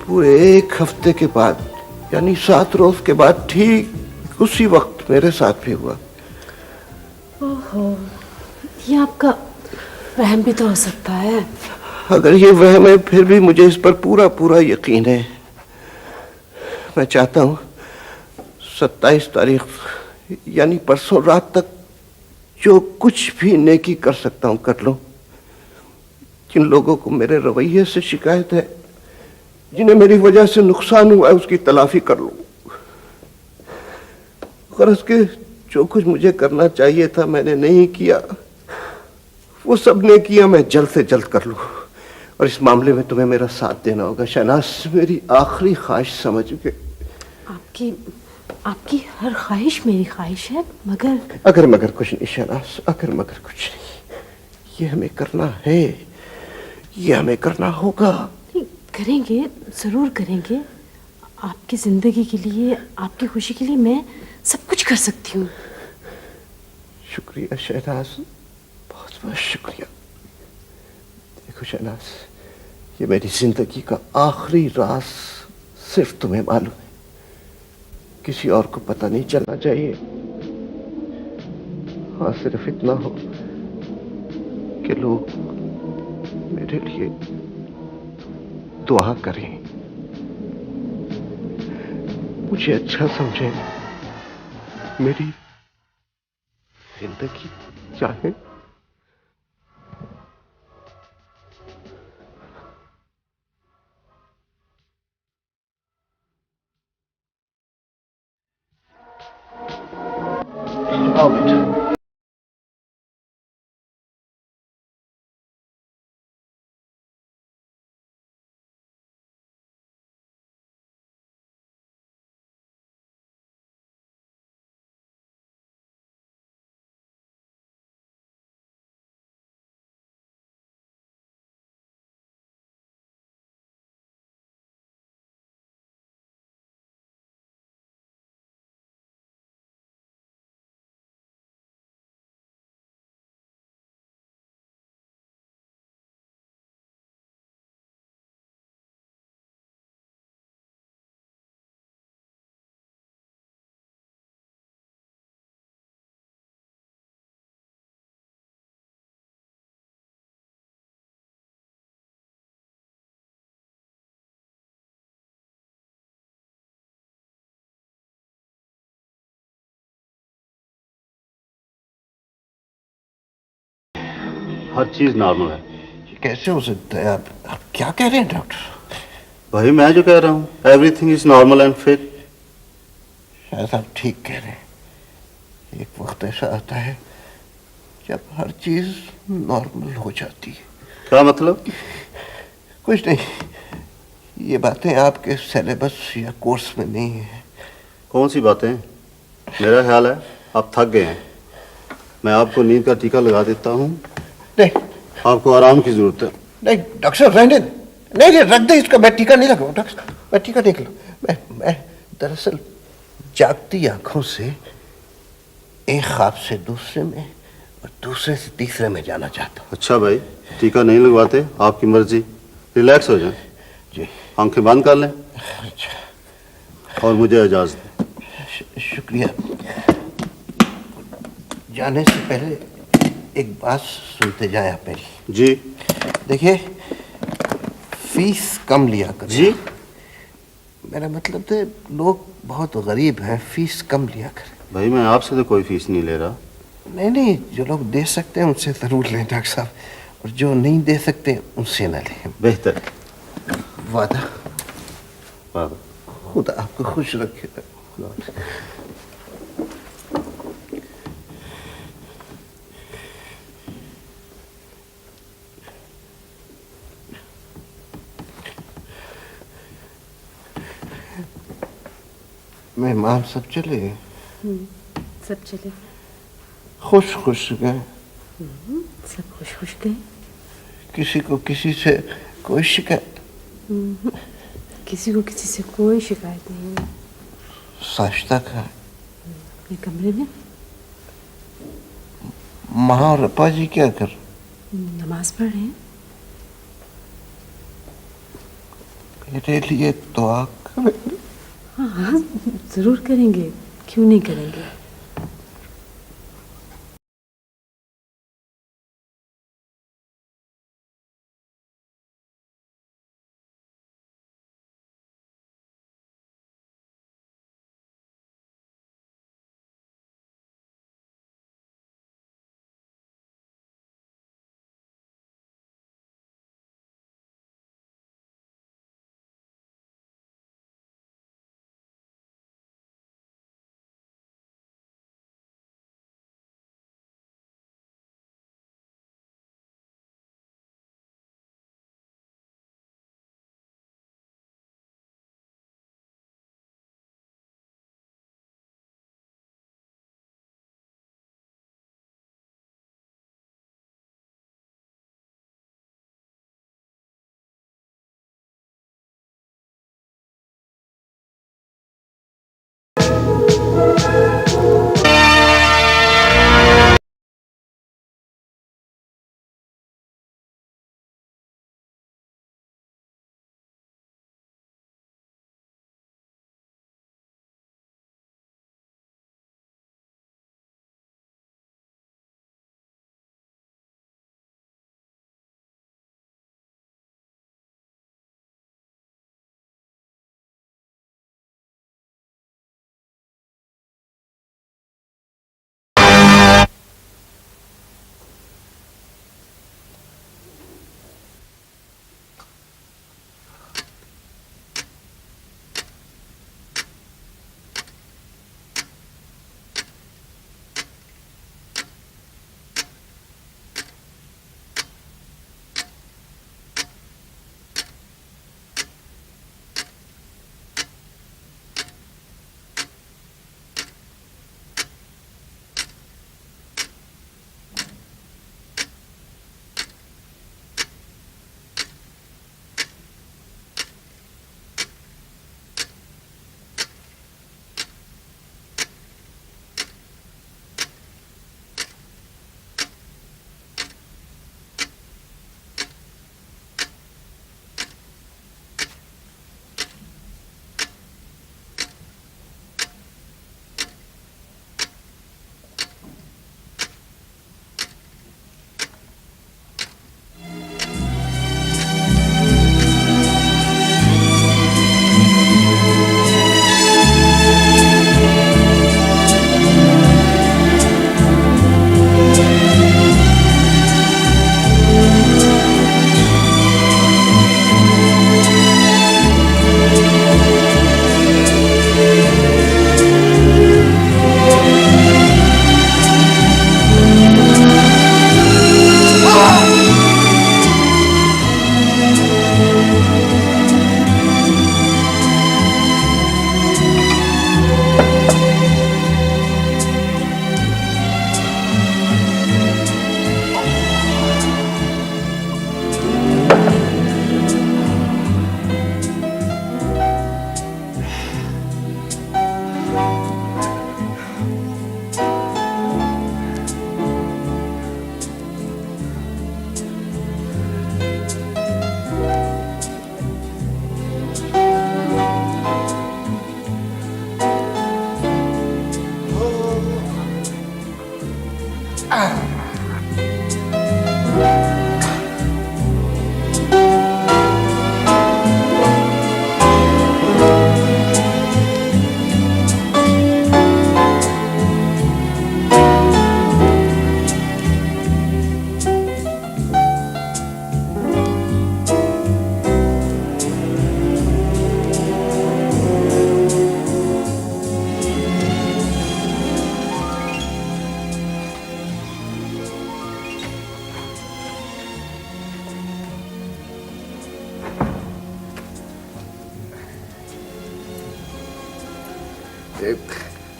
पूरे 1 हफ्ते के बाद, यानी 7 रोज के बाद, ठीक उसी वक्त मेरे साथ भी हुआ। ओहो, ये आपका वहम भी तो हो सकता है। अगर ये वहम है, फिर भी मुझे इस पर पूरा पूरा यकीन है। मैं चाहता हूँ 27 तारीख यानी परसों रात तक जो कुछ भी नेकी कर सकता हूँ कर लूं। जिन लोगों को मेरे रवैये से शिकायत है, जिन्हें मेरी वजह से नुकसान हुआ है, उसकी तलाफी कर लूं। गरज के जो कुछ मुझे करना चाहिए था मैंने नहीं किया, वो सब ने किया, मैं जल्द से जल्द कर लूं। और इस मामले में तुम्हें मेरा साथ देना होगा शहनाज, मेरी आखिरी ख्वाहिश समझ के। आपकी आपकी हर ख्वाहिश मेरी ख्वाहिश है, मगर अगर मगर कुछ नहीं शहनाज, अगर मगर कुछ नहीं। ये हमें करना है, ये हमें करना होगा। करेंगे, जरूर करेंगे। आपकी जिंदगी के लिए, आपकी खुशी के लिए मैं सब कुछ कर सकती हूँ। शुक्रिया शहनाज, बहुत बहुत शुक्रिया। देखो शहनाज, ये मेरी जिंदगी का आखिरी राज सिर्फ तुम्हें मालूम है, किसी और को पता नहीं चलना चाहिए। हाँ, सिर्फ इतना हो कि लोग मेरे लिए दुआ करें, मुझे अच्छा समझें, मेरी जिंदगी चाहे। आओ बेटा। हर चीज नॉर्मल है। कैसे हो सकता है? आप क्या कह रहे हैं डॉक्टर? भाई मैं जो कह रहा हूँ, everything is normal and fit. शायद आप ठीक कह रहे हैं। एक वक्त ऐसा आता है जब हर चीज नॉर्मल हो जाती है। क्या मतलब? कुछ नहीं, ये बातें आपके सिलेबस या कोर्स में नहीं है। कौन सी बातें? मेरा ख्याल है आप थक गए हैं। मैं आपको नींद का टीका लगा देता हूँ। नहीं, आपको आराम की जरूरत है। नहीं डॉक्टर साहब, रहने दे। नहीं, रख दे इसका, मैं टीका नहीं लगाऊँ डॉक्टर साहब, मैं टीका नहीं लगाऊँ। मैं दरअसल जागती आंखों से एक ख्वाब से दूसरे में और दूसरे से तीसरे में जाना चाहता हूँ। अच्छा भाई, टीका नहीं लगवाते, आपकी मर्जी। रिलैक्स हो जाए जी, आंखें बंद कर लें। अच्छा, और मुझे इजाजत दें। शुक्रिया। जाने से पहले एक बात सुनते जाए आप मेरी। जी। देखिए, फीस कम लिया करें। जी? मेरा मतलब था लोग बहुत गरीब हैं, फीस कम लिया करें। भाई मैं आपसे तो कोई फीस नहीं ले रहा। नहीं नहीं, जो लोग दे सकते हैं उनसे जरूर लें डॉक्टर साहब, और जो नहीं दे सकते उनसे ना लें। बेहतर। वादा? वादा। खुदा आपको खुश रखे। मेहमान सब चले गए? सब चले खुश खुश गए? सब खुश खुश गए। किसी को किसी से कोई शिकायत? किसी को किसी से कोई शिकायत नहीं है। साश्ता का ये कमरे में माँ और अपा जी क्या कर? नमाज पढ़ रहे हैं। मेरे लिए दुआ करें। हाँ हाँ, जरूर करेंगे, क्यों नहीं करेंगे।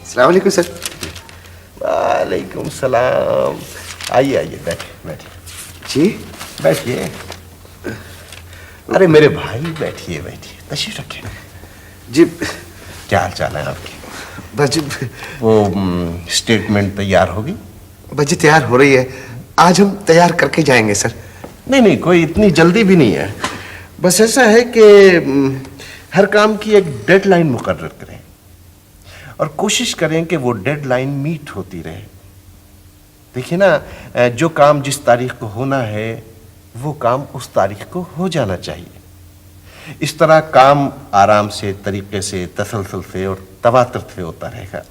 अस्सलाम वालेकुम सर। वालेकुम सलाम। आइए आइए, बैठिए बैठिए। जी बैठिए। अरे मेरे भाई, बैठिए बैठिए, तशरीफ रखिए। जी क्या हाल चाल है आपके? बस जी, वो स्टेटमेंट तैयार होगी? बस जी तैयार हो रही है, आज हम तैयार करके जाएंगे सर। नहीं नहीं, कोई इतनी जल्दी भी नहीं है। बस ऐसा है कि हर काम की एक डेडलाइन मुकर्रर करें और कोशिश करें कि वो डेडलाइन मीट होती रहे। देखिए ना, जो काम जिस तारीख को होना है वो काम उस तारीख को हो जाना चाहिए। इस तरह काम आराम से, तरीके से, तसलसल से और तवातर से होता रहेगा।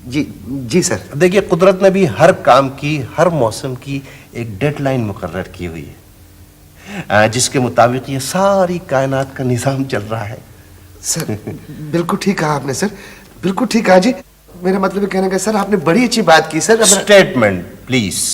जी जी सर। देखिए, कुदरत ने भी हर काम की, हर मौसम की एक डेडलाइन मुकर्रर की हुई है, जिसके मुताबिक ये सारी कायनात का निज़ाम चल रहा है। सर बिल्कुल ठीक कहा आपने सर, बिल्कुल ठीक कहा जी। मेरा मतलब कहने का सर, आपने बड़ी अच्छी बात की सर। Statement please.